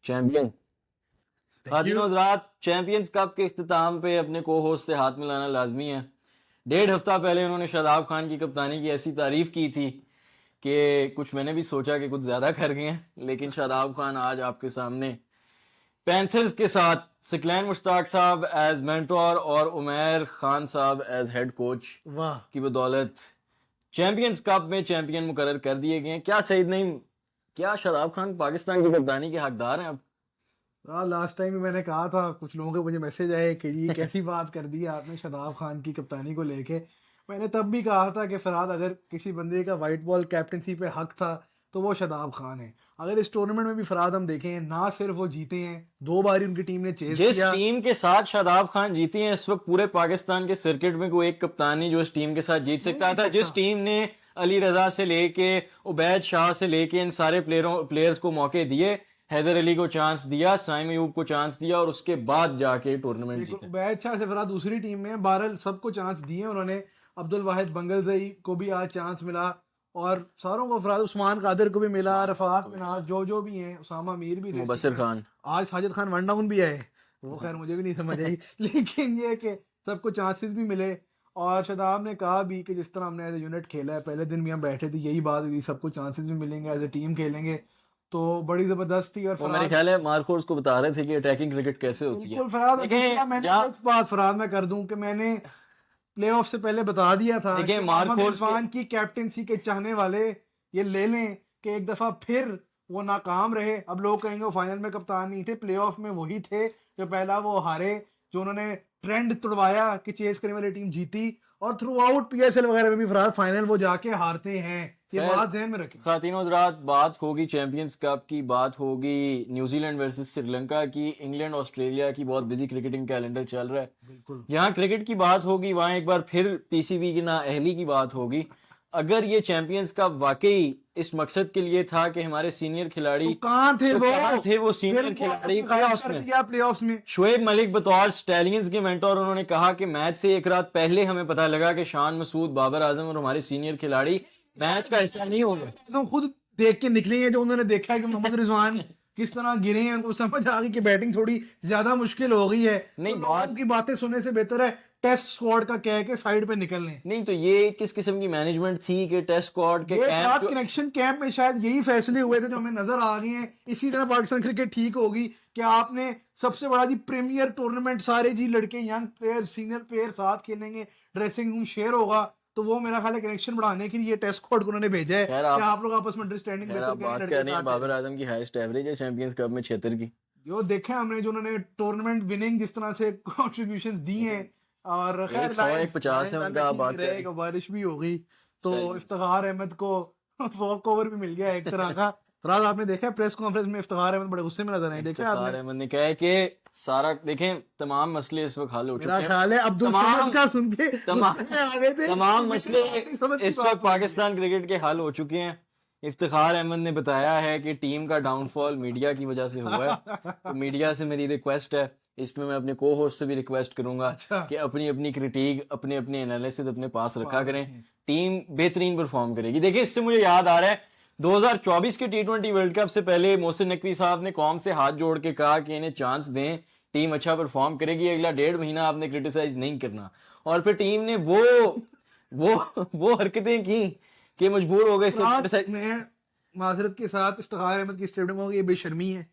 Champion. Thank you. खातिन हज़रात, champions cup के इख्तिताम पे अपने को होस्ट से हाथ मिलाना लाजमी है। 1.5 हफ्ता पहले उन्होंने शादाब खान की कप्तानी की ऐसी तारीफ की थी कि कुछ मैंने भी सोचा कि कुछ ज्यादा कर गए हैं, लेकिन शादाब खान आज आपके सामने पैंथर्स के साथ सिकलैन मुश्ताक साहब एज मेंटोर और उमैर खान साहब एज हेड कोच वाह, की बदौलत चैंपियंस कप में चैंपियन मुकर्रर कर दिए गए हैं। क्या सईद नहीं, क्या शादाब खान पाकिस्तान की कप्तानी के हकदार हैं अब? लास्ट टाइम भी मैंने कहा था, कुछ लोगों के मुझे मैसेज आए कि ये कैसी बात कर दी आपने शादाब खान की कप्तानी को लेके। मैंने तब भी कहा था कि फरहाद, अगर किसी बंदे का वाइट बॉल कैप्टनसी पे हक था तो वो शादाब खान है। अगर इस टूर्नामेंट में भी फरहाद हम देखें, ना सिर्फ वो जीते हैं, 2 बार उनकी टीम ने चेस जिस किया। टीम के साथ शादाब खान जीती हैं, इस वक्त पूरे पाकिस्तान के सर्किट में कोई एक कप्तान नहीं जो इस टीम के साथ जीत नहीं सकता जीत था। जिस सकता। टीम ने अली रजा से लेके उबैद शाह से लेके इन सारे प्लेयर्स को मौके दिए, हैदर अली को चांस दिया, साइम अयूब को चांस दिया और उसके बाद जाके टूर्नामेंट बिल्कुल, जीते। उबैद शाह से फरहाद दूसरी टीम में, बहरहाल सबको चांस दिए उन्होंने। अब्दुल वाहिद बंगलजई को भी आज चांस मिला, और सारों को, फरहाद उस्मान कादिर को भी मिला, रफात मिनाज जो भी हैं, उसामा मीर भी लिस्ट मुबस्सिर में। खान। आज साजिद खान वन डाउन भी आए, वो खैर मुझे भी नहीं समझ आई लेकिन ये कि सबको चांसेस भी मिले। और शादाब ने कहा भी कि जिस तरह हमने एज ए यूनिट खेला है, पहले दिन भी हम बैठे थे, यही बात हुई, सबको चांसेस भी मिलेंगे, एज ए टीम खेलेंगे, तो बड़ी जबरदस्त थी। और वो मेरे फरहाद, ख्याल है मार्कोस को बता रहे थे कि अटैकिंग क्रिकेट कैसे होती है। बिल्कुल फरहाद, अच्छी तरह देखें मैंने जहाँ एक बात फरहाद मैं कर दूं कि मैंने प्लेऑफ से पहले बता दिया था देखें कि मोहम्मद मार्कोस के रिजवान की कैप्टेंसी के चाहने वाले ये ले लें कि एक दफा फिर वो नाकाम रहे। अब लोग कहेंगे वो फाइनल में कप्तान नहीं थे, प्लेऑफ में वही थे जो पहला वो हारे, जो उन्होंने ट्रेंड तोड़वाया कि चेस करने वाली टीम जीती। और थ्रू आउट पीएसएल वगैरह में भी फरहाद फाइनल वो जाके हारते हैं, ये खैर, बात ध्यान में रखें। खातिनों हज़रात, बात होगी चैंपियंस कप की, बात होगी न्यूजीलैंड वर्सेस श्रीलंका की, इंग्लैंड ऑस्ट्रेलिया की बहुत बिजी क्रिकेटिंग कैलेंडर चल रहा है। बिल्कुल। जहां क्रिकेट की बात होगी वहां एक बार फिर पीसीबी की नाअहली की बात होगी। अगर ये चैंपियंस कप वाकई इस मकसद के लिए था कि हमारे सीनियर खिलाड़ी, तो कहाँ थे तो वो? कहाँ थे वो सीनियर फिर खिलाड़ी गायब प्लेऑफ्स कर में? दिया प्लेऑफ्स में। शुएब मलिक बतौर स्टैलियंस के मेंटोर उन्होंने कहा कि मैच से एक रात पहले हमें पता लगा कि शान मसूद, बाबर आजम और हमारे सीनियर खिलाड़ी मैच का हिस्सा नहीं होंगे। तो खुद देख के निकले हैं, जो उन्होंने देखा है कि मोहम्मद रिजवान किस तरह गिरे हैं, उनको समझ आ गई कि बैटिंग थोड़ी ज्यादा मुश्किल हो गई है, तो नहीं लोगों बात की बातें सुनने से बेहतर है टेस्ट स्क्वाड का कह के साइड पे निकल लें। नहीं, तो ये किस किस्म की मैनेजमेंट थी कि टेस्ट स्क्वाड के ये कैंप सात जो कनेक्शन कैंप में शायद यही फैसले हुए थे जो हमें नजर आ गए हैं। इसी तरह पाकिस्तान क्रिकेट ठीक होगी कि आपने सबसे बड़ा जी प्रीमियर टूर्नामेंट, सारे जी लड़के, यंग प्लेयर, सीनियर प्लेयर साथ खेलेंगे, ड्रेसिंग रूम शेयर होगा, तो वो मेरा ख्याल है कनेक्शन बढ़ाने के लिए टेस्ट स्क्वाड को उन्होंने भेजा है खैर कि आप आप लोग आपस में अंडरस्टैंडिंग खैर बेहतर आप करें, बात कर लड़के रहे हैं साथ बाबर ठहरें। आजम की हाईएस्ट एवरेज है चैंपियंस कप में 76 की। जो देखा हमने, जो उन्होंने टूर्नामेंट विनिंग जिस तरह से कॉन्ट्रीब्यूशन दी हैं। और खैर 100 लायंस 150 है लायंस उनका, आप अनलकी बात कर रहे रहे कि बारिश भी हो गई, तो हैं। इफ्तिखार अहमद को वॉक ओवर भी मिल गया एक तरह का। रात आपने देखा प्रेस कॉन्फ्रेंस में इफ्तिखार अहमद बड़े गुस्से में नजर आए, देखा इफ्तिखार आपने? अहमद ने कहा है कि सारा देखें तमाम मसले इस वक्त हल हो मेरा चुके हैं। ख्याल है अब्दुल तमाम समद का सुन के तमाम गुस्से में आ गए थे कि तमाम मुझे मसले अब्दुल समद की इस बात वक्त बोल दी है। पाकिस्तान क्रिकेट के हल हो चुके हैं। इफ्तिखार अहमद ने बताया है कि टीम का डाउनफॉल मीडिया की वजह से हुआ है। तो मीडिया से मेरी रिक्वेस्ट है, इसमें मैं अपने को होस्ट से भी रिक्वेस्ट करूंगा अच्छा, कि अपनी अपनी क्रिटिक, अपने अपने एनालिसिस अपने पास रखा पास करें। रखें। टीम बेहतरीन परफॉर्म करेगी। देखिए, इससे मुझे याद आ रहा है 2024 के T20 वर्ल्ड कप से पहले मोहसिन नकवी साहब ने कौम से हाथ जोड़ के कहा कि इन्हें चांस दें, टीम अच्छा परफॉर्म करेगी, अगला 1.5 महीना आपने क्रिटिसाइज नहीं करना। और फिर टीम ने वो वो हरकतें की कि मजबूर हो गए सब रात क्रिटिसाइज। में माजरत के साथ इफ्तिखार अहमद की स्टेडियम होगी, ये बेशर्मी है।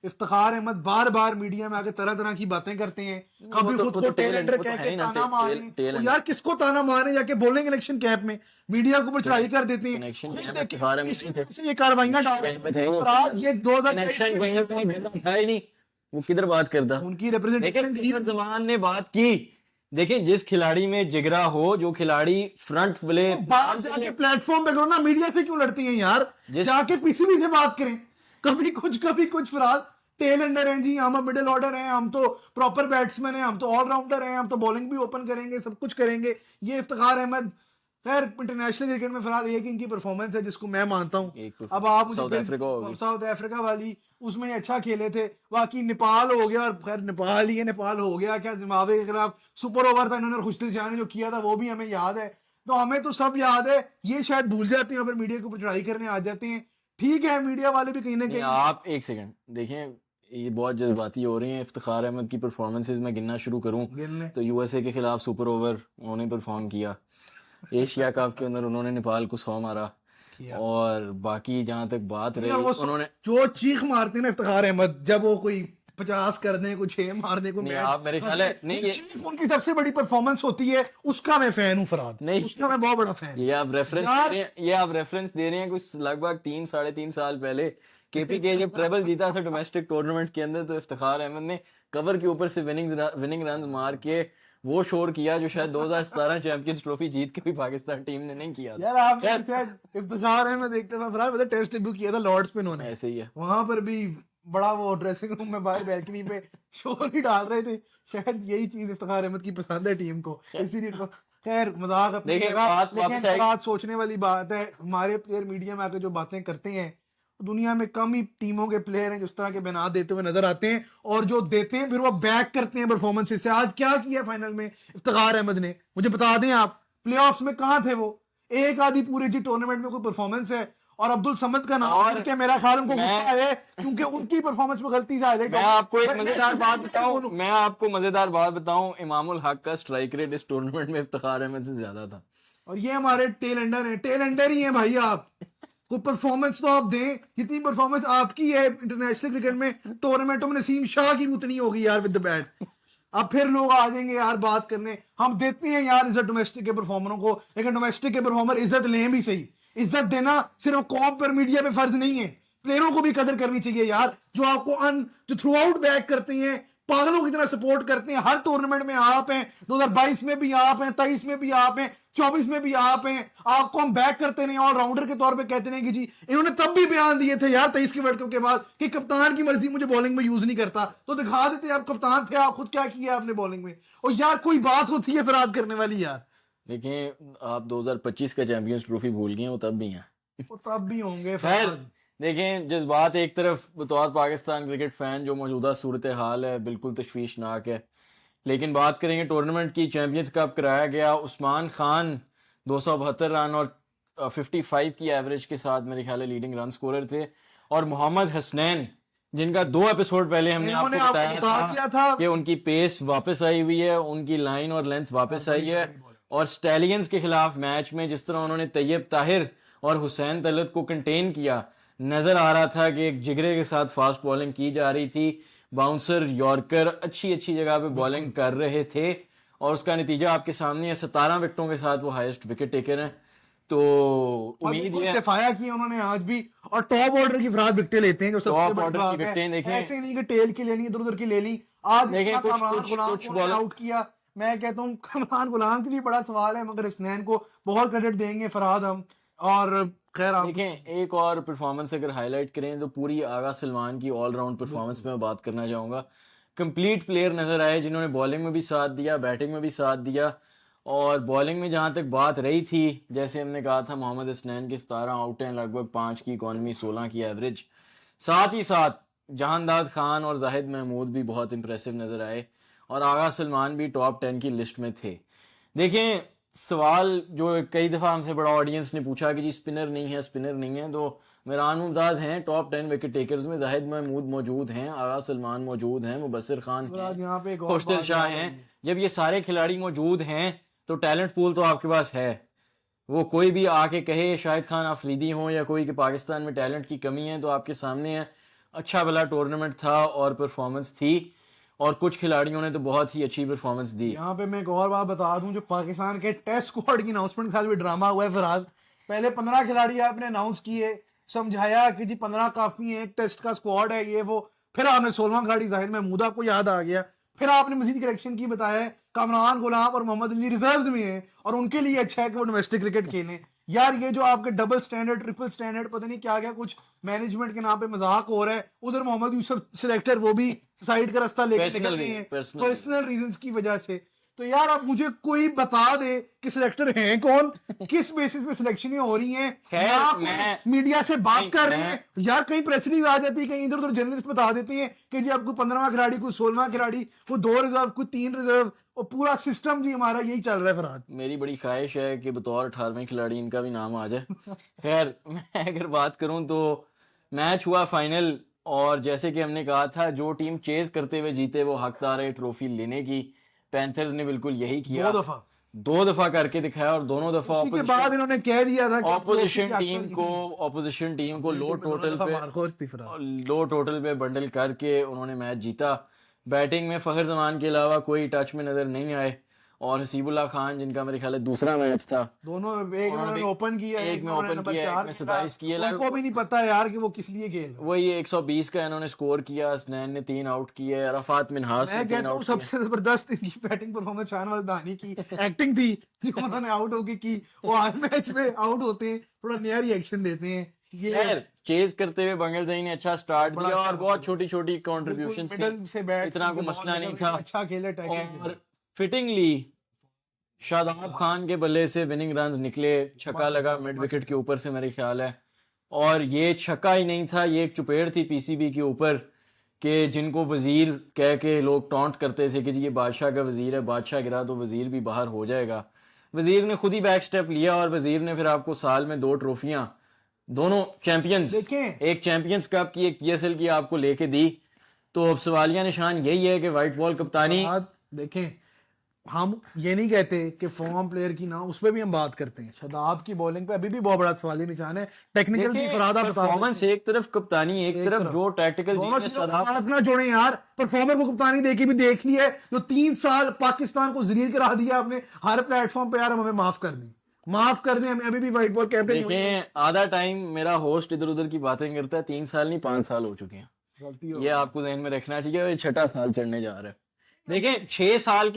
इफ्तिखार अहमद बार बार मीडिया में आके तरह तरह की बातें करते हैं, कभी खुद वो को तो टेल एंडर वो तो कह है के ही ना, ताना मारे। टेल वो एंड यार किसको ताना मारे, जाके बोलेंगे इलेक्शन कैंप में, मीडिया के ऊपर चढ़ाई कर देते हैं। कनेक्शन खुद में देखें इफ्तिखार इसी अहमद वजह से ये कार्रवाइयां डाल रहे हैं। और आज ये 2023 कनेक्शन था ही नहीं, वो किधर बात करता। उनकी लेकिन रिप्रेजेंटेशन थी। फैसल जमान ने बात की। देखें, जिस खिलाड़ी में जिगरा हो, जो खिलाड़ी फ्रंट प्ले तो बात जाके प्लेटफॉर्म पे करो ना, मीडिया से क्यों लड़ती हैं यार? जिस जाके पीसीबी से बात करें। कभी कुछ फराज टेल एंडर हैं जी, हम मिडिल ऑर्डर हैं, हम तो प्रॉपर बैट्समैन हैं, हम तो ऑलराउंडर हैं, हम तो बॉलिंग भी ओपन करेंगे, सब कुछ करेंगे। ये इफ्तिखार अहमद, खैर इंटरनेशनल क्रिकेट में फराज एक इनकी परफॉर्मेंस है जिसको मैं मानता हूं। एक अब आप मुझे साउथ फिर अफ्रीका होगी। साउथ अफ्रीका वाली, उसमें ये अच्छा खेले थे। बाकी नेपाल हो गया, और खैर नेपाल ही है, नेपाल हो गया क्या, जिम्बाब्वे के खिलाफ सुपर ओवर था, इन्होंने खुशदिल शाह ने जो किया था वो भी हमें याद है। तो हमें तो सब याद है, ये शायद भूल जाते हैं, फिर मीडिया के ऊपर चढ़ाई करने आ जाते हैं। ठीक है, मीडिया वाले भी कहीं ना नहीं, कहीं। आप एक सेकंड देखें, ये बहुत जज्बाती हो रही हैं। इफ्तिखार अहमद की परफॉर्मेंसेज मैं गिनना शुरू करूं गिनने तो यूएसए के खिलाफ सुपर ओवर उन्होंने परफॉर्म किया, एशिया कप के अंदर उन्होंने नेपाल को 100 मारा, किया और बाकी जहां तक बात नहीं, रही और वो उन्होंने जो चीख मारते हैं ना इफ्तिखार अहमद, जब वो कोई 50 कर दें, कोई 6 मार दे, कोई नहीं, मैच आप मेरे ख्याल है नहीं ये चीख उनकी सबसे बड़ी परफॉर्मेंस होती है, उसका मैं फैन हूँ फरहाद, नहीं उसका मैं बहुत बड़ा फैन ये आप रेफरेंस दे यार। रहे हैं, ये आप रेफरेंस दे रहे हैं कुछ लगभग 3 साढ़े 3 साल पहले केपीके जब ट्रेबल जीता था डोमेस्टिक टूर्नामेंट के अंदर, तो इफ्तिखार अहमद ने कवर के ऊपर से विनिंग रन मार के वो शोर किया जो शायद 2017 चैंपियंस ट्रॉफी जीत के भी पाकिस्तान टीम ने नहीं किया था। यार आप शायद इफ्तिखार अहमद देखते हैं, फरहाद पता टेस्ट डेब्यू किया था लॉर्ड्स पे उन्होंने, ऐसे ही है। वहां पर भी बड़ा वो ड्रेसिंग रूम में बाहर बैल्कनी पे शोर ही डाल रहे थे, शायद यही चीज इफ्तिखार अहमद की पसंद है टीम को, इसीलिए तो खैर मजाक अपनी देखिए जगह, बात लेकिन वापस आई, बात सोचने वाली बात है, हमारे प्लेयर मीडिया में आकर जो बातें करते हैं, दुनिया में कम ही टीमों के प्लेयर हैं जो इस तरह के बना देते हुए नजर आते हैं, और जो देते हैं फिर वो बैक करते हैं परफॉर्मेंसेस से। आज क्या किया फाइनल में इफ्तिखार अहमद ने, मुझे बता दें आप, प्लेऑफ्स में कहां थे वो, एक आधी पूरे जी टूर्नामेंट में कोई परफॉर्मेंस है, और अब्दुल समद का नाम और सुन के मेरा ख्याल उनको मैं गुस्सा है क्योंकि उनकी परफॉर्मेंस में गलती से हाईलाइट मैं आपको एक मैं मजेदार बात बताऊं, बोलूं, मैं आपको मजेदार बात बताऊं, इमामुल हक का स्ट्राइक रेट इस टूर्नामेंट में इफ्तिखार अहमद से ज्यादा था। और ये हमारे टेल एंडर हैं, टेल एंडर ही हैं भाई आप, कोई परफॉर्मेंस तो आप दें, जितनी परफॉर्मेंस आपकी है इंटरनेशनल क्रिकेट में, टूर्नामेंटों में नसीम शाह की भी उतनी होगी यार विद द बैट। अब फिर लोग आ जाएंगे यार बात करने, हम देते हैं यार इज्जत डोमेस्टिक के परफॉर्मरों को, लेकिन डोमेस्टिक के परफॉर्मर इज्जत लें भी सही, इज्जत देना सिर्फ कॉम पर मीडिया पे फर्ज नहीं है, प्लेयरों को भी कदर करनी चाहिए यार, जो आपको जो थ्रू आउट बैक करते हैं, पागलों की तरह सपोर्ट करते हैं, हर टूर्नामेंट में आप हैं, 2022 में भी आप हैं, 23 में भी आप हैं, 24 में भी आप हैं, आपको हम बैक करते नहीं, ऑलराउंडर के तौर पे कहते नहीं कि जी, इन्होंने तब भी बयान दिए थे यार 23 के वर्ल्ड कप के बाद कि कप्तान की मर्जी, मुझे बॉलिंग में यूज नहीं करता, तो दिखा देते आप कप्तान थे, आप खुद क्या किया आपने बॉलिंग में, और यार कोई बात होती है फराद करने वाली यार, देखें आप 2025 का चैंपियंस ट्रॉफी भूल गए, वो तब भी हैं। वो तब भी होंगे खैर फराद। देखें, जज्बात एक तरफ, बतौर पाकिस्तान क्रिकेट फैन जो मौजूदा सूरत हाल है बिल्कुल तशवीशनाक है, लेकिन बात करेंगे टूर्नामेंट की। चैंपियंस कप कराया गया, उस्मान खान 272 रन और 55 की एवरेज के साथ मेरे ख्याल है लीडिंग रन स्कोरर थे, और मोहम्मद हसनैन जिनका 2 एपिसोड पहले हमने इन्होंने आपको आपको बताया बता दिया था कि उनकी पेस वापस आई हुई है, उनकी लाइन और लेंथ वापस आई है, और स्टैलियंस के खिलाफ मैच में जिस तरह उन्होंने तैयब ताहिर और हुसैन तलत को कंटेन किया, नजर आ रहा था कि एक जिगरे के साथ फास्ट बॉलिंग की जा रही थी, बाउंसर यॉर्कर अच्छी अच्छी जगह पे बॉलिंग कर रहे थे, और उसका नतीजा आपके सामने है, 17 विकेटों के साथ वो हाईएस्ट विकेट टेकर हैं। तो उम्मीद ये सफाया किया उन्होंने आज भी, और टॉप ऑर्डर की फराद विकेटें लेते हैं जो सबसे टॉप बड़ी ऑर्डर बात की है, विकेटें देखें, ऐसे नहीं कि टेल की लेनी, इधर उधर की ले ली, आज देखें इतना कुछ कमरान कुछ गुलाम कुछ को बॉलर आउट किया, मैं कहता हूँ कमरान गुलाम के लिए बड़ा सवाल है, मगर हसनैन को बहुत क्रेडिट देंगे फरहाद हम, और खैर आप देखें एक और परफॉर्मेंस अगर हाईलाइट करें तो पूरी आगा सलमान की ऑलराउंड परफॉर्मेंस में बात करना चाहूँगा। कंप्लीट प्लेयर नज़र आए जिन्होंने बॉलिंग में भी साथ दिया, बैटिंग में भी साथ दिया, और बॉलिंग में जहाँ तक बात रही थी, जैसे हमने कहा था मोहम्मद हसनैन के 17 आउट हैं, लगभग 5 की इकॉनमी, 16 की एवरेज, साथ ही साथ जहानदाद खान और जाहिद महमूद भी बहुत इंप्रेसिव नज़र आए, और आगा सलमान भी टॉप 10 की लिस्ट में थे। देखें सवाल जो कई दफ़ा हमसे बड़ा ऑडियंस ने पूछा कि जी स्पिनर नहीं है, स्पिनर नहीं है, तो मिरान मुमताज़ हैं टॉप 10 विकेट टेकर्स में, जाहिद महमूद मौजूद हैं, आगा सलमान मौजूद हैं, मुबस्सिर खान फरहाद हैं, यहाँ पे एक और खुशदिल बात शाह याद हैं। आई, जब ये सारे खिलाड़ी मौजूद हैं तो टैलेंट पूल तो आपके पास है, वो कोई भी आके कहे शाहिद खान अफरीदी हों या कोई कि पाकिस्तान में टैलेंट की कमी है, तो आपके सामने है अच्छा भला टूर्नामेंट था और परफॉर्मेंस थी, और कुछ खिलाड़ियों ने तो बहुत ही अच्छी परफॉर्मेंस दी। यहाँ पे मैं एक और बात बता दूं, जो पाकिस्तान के टेस्ट स्क्वाड की अनाउंसमेंट के साथ भी ड्रामा हुआ है फरहाद, पहले 15 खिलाड़ी आपने अनाउंस किए, समझाया कि जी 15 काफी है, एक टेस्ट का स्क्वाड है ये वो, फिर आपने 16वां खिलाड़ी जाहिद महमूद आपको याद आ गया, फिर आपने मजीद करेक्शन की, बताया कमरान गुलाम और मोहम्मद अली रिजर्व में हैं और उनके लिए अच्छा है कि वो डोमेस्टिक क्रिकेट खेलें। यार ये जो आपके डबल स्टैंडर्ड, ट्रिपल स्टैंडर्ड, पता नहीं क्या क्या कुछ मैनेजमेंट के नाम पे मजाक हो रहा है, उधर मोहम्मद यूसुफ सिलेक्टर वो भी साइड का रास्ता लेके निकल गए हैं पर्सनल रीजंस की वजह से। तो यार अब मुझे कोई बता दे कि सिलेक्टर हैं कौन, किस बेसिस पे सिलेक्शन हो रही हैं, खैर, या मैं- मीडिया से बात नहीं, कर रहे मैं- हैं, यार कहीं प्रेस रिलीज आ जाती है, कहीं इधर उधर जर्नलिस्ट बता देते हैं कि जी आपको 15वां खिलाड़ी, कोई 16वां खिलाड़ी, कोई 2 रिजर्व, कोई 3 रिजर्व, और पूरा सिस्टम जी हमारा यही चल रहा है फरहाद। मेरी बड़ी ख्वाहिश है कि बतौर 18वें खिलाड़ी इनका भी नाम आ जाए। खैर मैं अगर बात करूं तो मैच हुआ फाइनल, और जैसे कि हमने कहा था, जो टीम चेज करते हुए जीते वो हकदार है ट्रॉफी लेने की। पैंथर्स ने बिल्कुल यही किया, 2 दफा। 2 दफा करके दिखाया, और दोनों दफा उसी के बाद इन्होंने कह दिया था कि ट्रॉफी के हकदार यही। ऑपोजिशन टीम को Fielding में दोनों दफा मारखोर थी फराज। लो टोटल पे बंडल करके उन्होंने मैच जीता। बैटिंग में फखर जमान के अलावा कोई टच में नजर नहीं आए, और हसीबुल्लाह खान जिनका मेरे ख्याल है दूसरा मैच था, दोनों, एक उन्होंने उन्होंने ओपन किया, एक एक में उन्होंने ओपन नंबर किया, एक 4 में खेला। 27 किए। उनको भी नहीं पता यार कि वो किस लिए खेल रहे हैं। वही 120 का इन्होंने स्कोर किया, हसनैन ने 3 आउट किए, अरफात मिन्हास ने मैं 3 कहता हूँ आउट किए। सबसे जबरदस्त इनकी बैटिंग परफॉर्मेंस शाहनवाज दानी की एक्टिंग थी, जो उन्होंने आउट होके की। वो हर मैच में आउट होते हैं, थोड़ा नया रिएक्शन देते हैं। ये खैर चेज करते हुए बंगल जई ने अच्छा स्टार्ट बड़ा दिया, और अच्छा बहुत था। छोटी छोटी बिल्कुल कॉन्ट्रीब्यूशंस थी, मिडल से बैट इतना के कोई बॉल मसला नहीं लेकर था। अच्छा खेले, और फिटिंगली शादाब खान के बल्ले से विनिंग रन्स निकले, छक्का लगा मिड विकेट के ऊपर से मेरे ख्याल है। और ये छक्का ही नहीं था, ये एक चुपेड़ थी पीसीबी के ऊपर, कि जिनको वजीर कह के लोग टॉन्ट करते थे कि जी ये बादशाह का वजीर है, बादशाह गिरा तो वजीर भी बाहर हो जाएगा। वजीर ने खुद ही बैक स्टेप लिया, और वजीर ने फिर आपको साल में 2 ट्रॉफियां, दोनों चैंपियंस, देखें। एक चैंपियंस कप की एक पीएसएल की आपको लेके दी। तो अब सवालिया निशान यही है कि व्हाइट बॉल कप्तानी, देखें, हम ये नहीं कहते कि फॉर्म प्लेयर की ना, उस पर भी हम बात करते हैं। शादाब की बॉलिंग पे अभी भी बहुत बड़ा सवाल निशान है। टेक्निकल की देखिए फरादा बता परफॉर्मेंस सकते हैं। एक तरफ, कप्तानी एक तरफ, जो टैक्टिकल दोनों जीनियस चीजों को शादाब, साथ ना जोड़ें यार। परफॉर्मर को कप्तानी देखी भी देख ली है, जो 3 साल पाकिस्तान को जलील करा दिया आपने हर प्लेटफॉर्म पे। यार हमें माफ कर दें, माफ कर दें, हमें अभी भी व्हाइट बॉल कैप्टन हुई है। देखें आधा टाइम मेरा होस्ट इधर उधर की बातें करता है, 3 साल नहीं 5 साल हो चुके हैं, गलती हो ये आपको जहन में रखना चाहिए, और ये 6ठा साल चढ़ने जा रहा है। देखिए 6 साल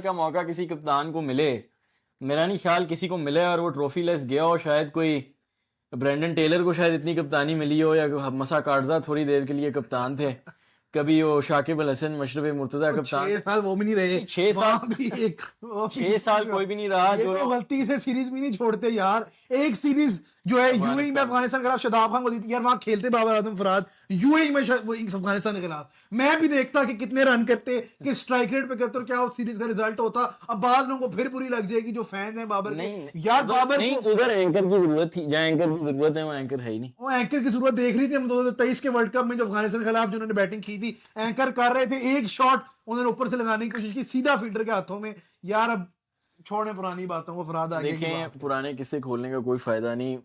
का मौका किसी कप्तान को मिले, मेरा नहीं ख्याल किसी को मिले और वो ट्रॉफी लेस गया हो। शायद कोई ब्रेंडन टेलर को शायद इतनी कप्तानी मिली हो, या मसा काटजा थोड़ी देर के लिए कप्तान थे, कभी वो शाकिब अल हसन, मशरफ मुर्तजा तो कप्तान 6 साल वो भी नहीं रहे। 6 साल, वहां भी एक वो भी 6 साल कोई भी नहीं रहा। ये जो तो गलती से सीरीज भी नहीं छोड़ते यार। एक सीरीज जो है यूएई में अफगानिस्तान के खिलाफ शादाब खान को दी थी यार, वहां खेलते बाबर आजम फराद यूएई में अफगानिस्तान के खिलाफ। मैं भी देखता कि कितने रन करते, कि स्ट्राइक रेट पे करते, और क्या उस सीरीज का रिजल्ट होता। अब बाद लोगों को फिर बुरी लग जाएगी जो फैन है बाबर के। नहीं यार बाबर नहीं, को उधर एंकर की जरूरत थी, जहाँ एंकर की जरूरत है वहाँ एंकर है ही नहीं। वो एंकर की जरूरत देख रही थी हम 2023 के वर्ल्ड कप में, जो अफगानिस्तान के खिलाफ जिन्होंने बैटिंग की थी, एंकर कर रहे थे, एक शॉट उन्होंने ऊपर से लगाने की कोशिश की सीधा फील्डर के हाथों में। यार अब छोड़े पुरानी बातों को, फराद आगे की देखें बात। पुराने किस्से खोलने का कोई फायदा नहीं,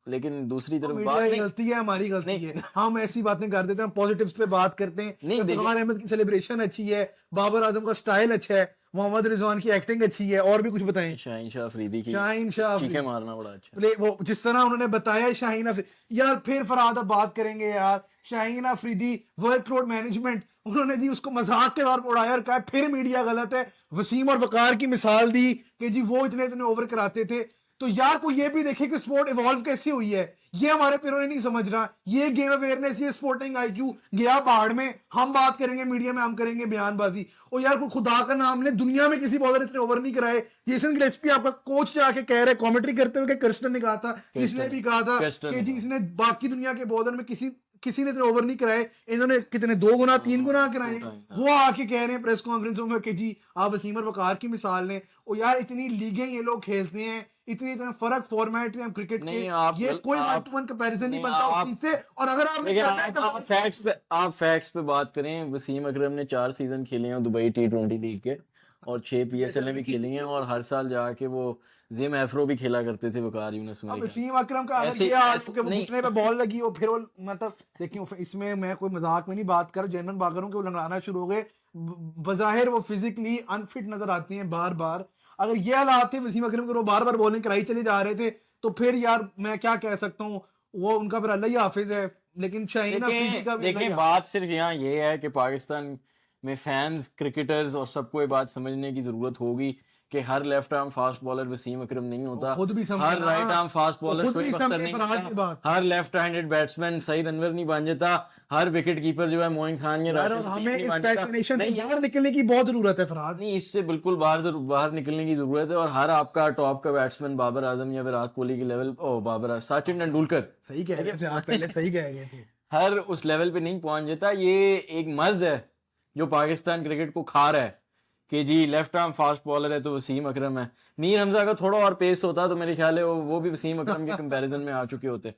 लेकिन दूसरी तो तरफ मीडिया बात की नहीं गलती है, हमारी गलती नहीं है, हम ऐसी बातें कर देते हैं। पॉजिटिव्स पे बात करते हैं। नहीं देखिए, इफ्तिखार अहमद की सेलिब्रेशन अच्छी है, बाबर आजम का स्टाइल अच्छा है, मोहम्मद रिजवान की एक्टिंग अच्छी है। और भी कुछ बताएं। शाहीन शाह अफरीदी की शाहीन शाह चीखें अफरीदी, मारना बड़ा अच्छा है। प्ले वो जिस तरह उन्होंने बताया शाहीन अफरीदी। यार फिर फरहाद अब बात करेंगे यार, शाहीन अफरीदी वर्कलोड मैनेजमेंट, उन्होंने जी उसको मजाक के तौर पर उड़ाया और कहा फिर मीडिया गलत है। वसीम और वकार की मिसाल दी कि जी वो इतने इतने ओवर कराते थे। तो यार को ये भी देखे कि स्पोर्ट इवॉल्व कैसे हुई है, ये हमारे पेरों ने नहीं समझ रहा। ये गेम अवेयरनेस, ये स्पोर्टिंग आईक्यू गया पहाड़ में। हम बात करेंगे मीडिया में, हम करेंगे बयानबाजी। और यार को खुदा का नाम ले, दुनिया में किसी बॉलर इतने ओवर नहीं कराए। जेसन गिलेस्पी आपका कोच जाके कह रहे, कमेंट्री करते हुए, क्रिस्टन ने कहा था, इसने भी कहा था कि जी इसने बाकी दुनिया के बॉलर में किसी ने इतने ओवर नहीं कराए, इन्होंने कितने 2 गुना 3 गुना कराए। वो आके कह रहे हैं प्रेस कॉन्फ्रेंसों में कि जी आप वसीम और वकार की मिसाल लें। और यार इतनी लीगें ये लोग खेलते हैं, इतने इतने फर्क फॉर्मेट हैं क्रिकेट के, ये कोई 1-to-1 कंपैरिजन नहीं बनता उस चीज से। और अगर आप फैक्ट्स पे बात करें, वसीम अकरम ने 4 सीजन खेले हैं दुबई T20 लीग के, और 6 पीएसएल में भी खेली हैं, और हर साल जाके वो जिम एफ्रो भी खेला करते थे वकार यूनुस में। अब वसीम अकरम का अगर ये हाल हो कि वो घुटने पे बॉल लगी हो, फिर वो मतलब देखिए, इसमें मैं कोई मजाक में नहीं बात कर, जेनवन बागरों के वो लंगड़ाना शुरू हो गए। बजाहिर वो फिजिकली अनफिट नजर आती हैं बार बार। अगर ये हालात थे वसीम अकरम को, वो बार बार बॉलिंग कराई चले जा रहे थे, तो फिर यार मैं क्या कह सकता हूँ, वो उनका फिर अल्लाह ही हाफिज है। लेकिन शाहीन अफरीदी का भी देखें बात सिर्फ यहाँ ये है कि पाकिस्तान में फैंस, क्रिकेटर्स और सबको ये बात समझने की जरूरत होगी कि हर left arm fast bowler Wasim Akram नहीं होता, खुद भी हर राइट आर्म फास्ट बॉलर खुद भी शोएब अख्तर नहीं होता, हर left handed batsman Saeed Anwar नहीं बन जाता, हर विकेट कीपर जो है मोइन खान या राशिद हमें नहीं इस बन जाता। फैसिनेशन नहीं बाहर निकलने की बहुत जरूरत है फरहाद। नहीं, इससे बिल्कुल बाहर निकलने की जरूरत है, और हर आपका टॉप का बैट्समैन बाबर आजम या विराट कोहली के लेवल, सचिन तेंदुलकर, सही कह रहे थे आप, पहले सही कह रहे थे। हर उस लेवल पे नहीं पहुंच जाता। ये एक मर्ज है जो पाकिस्तान क्रिकेट को खा रहा है कि जी लेफ्ट आर्म फास्ट बॉलर है तो वसीम अकरम है। मीर हमजा का थोड़ा और पेस होता तो मेरे ख्याल है वो भी वसीम अकरम के कंपैरिजन में आ चुके होते।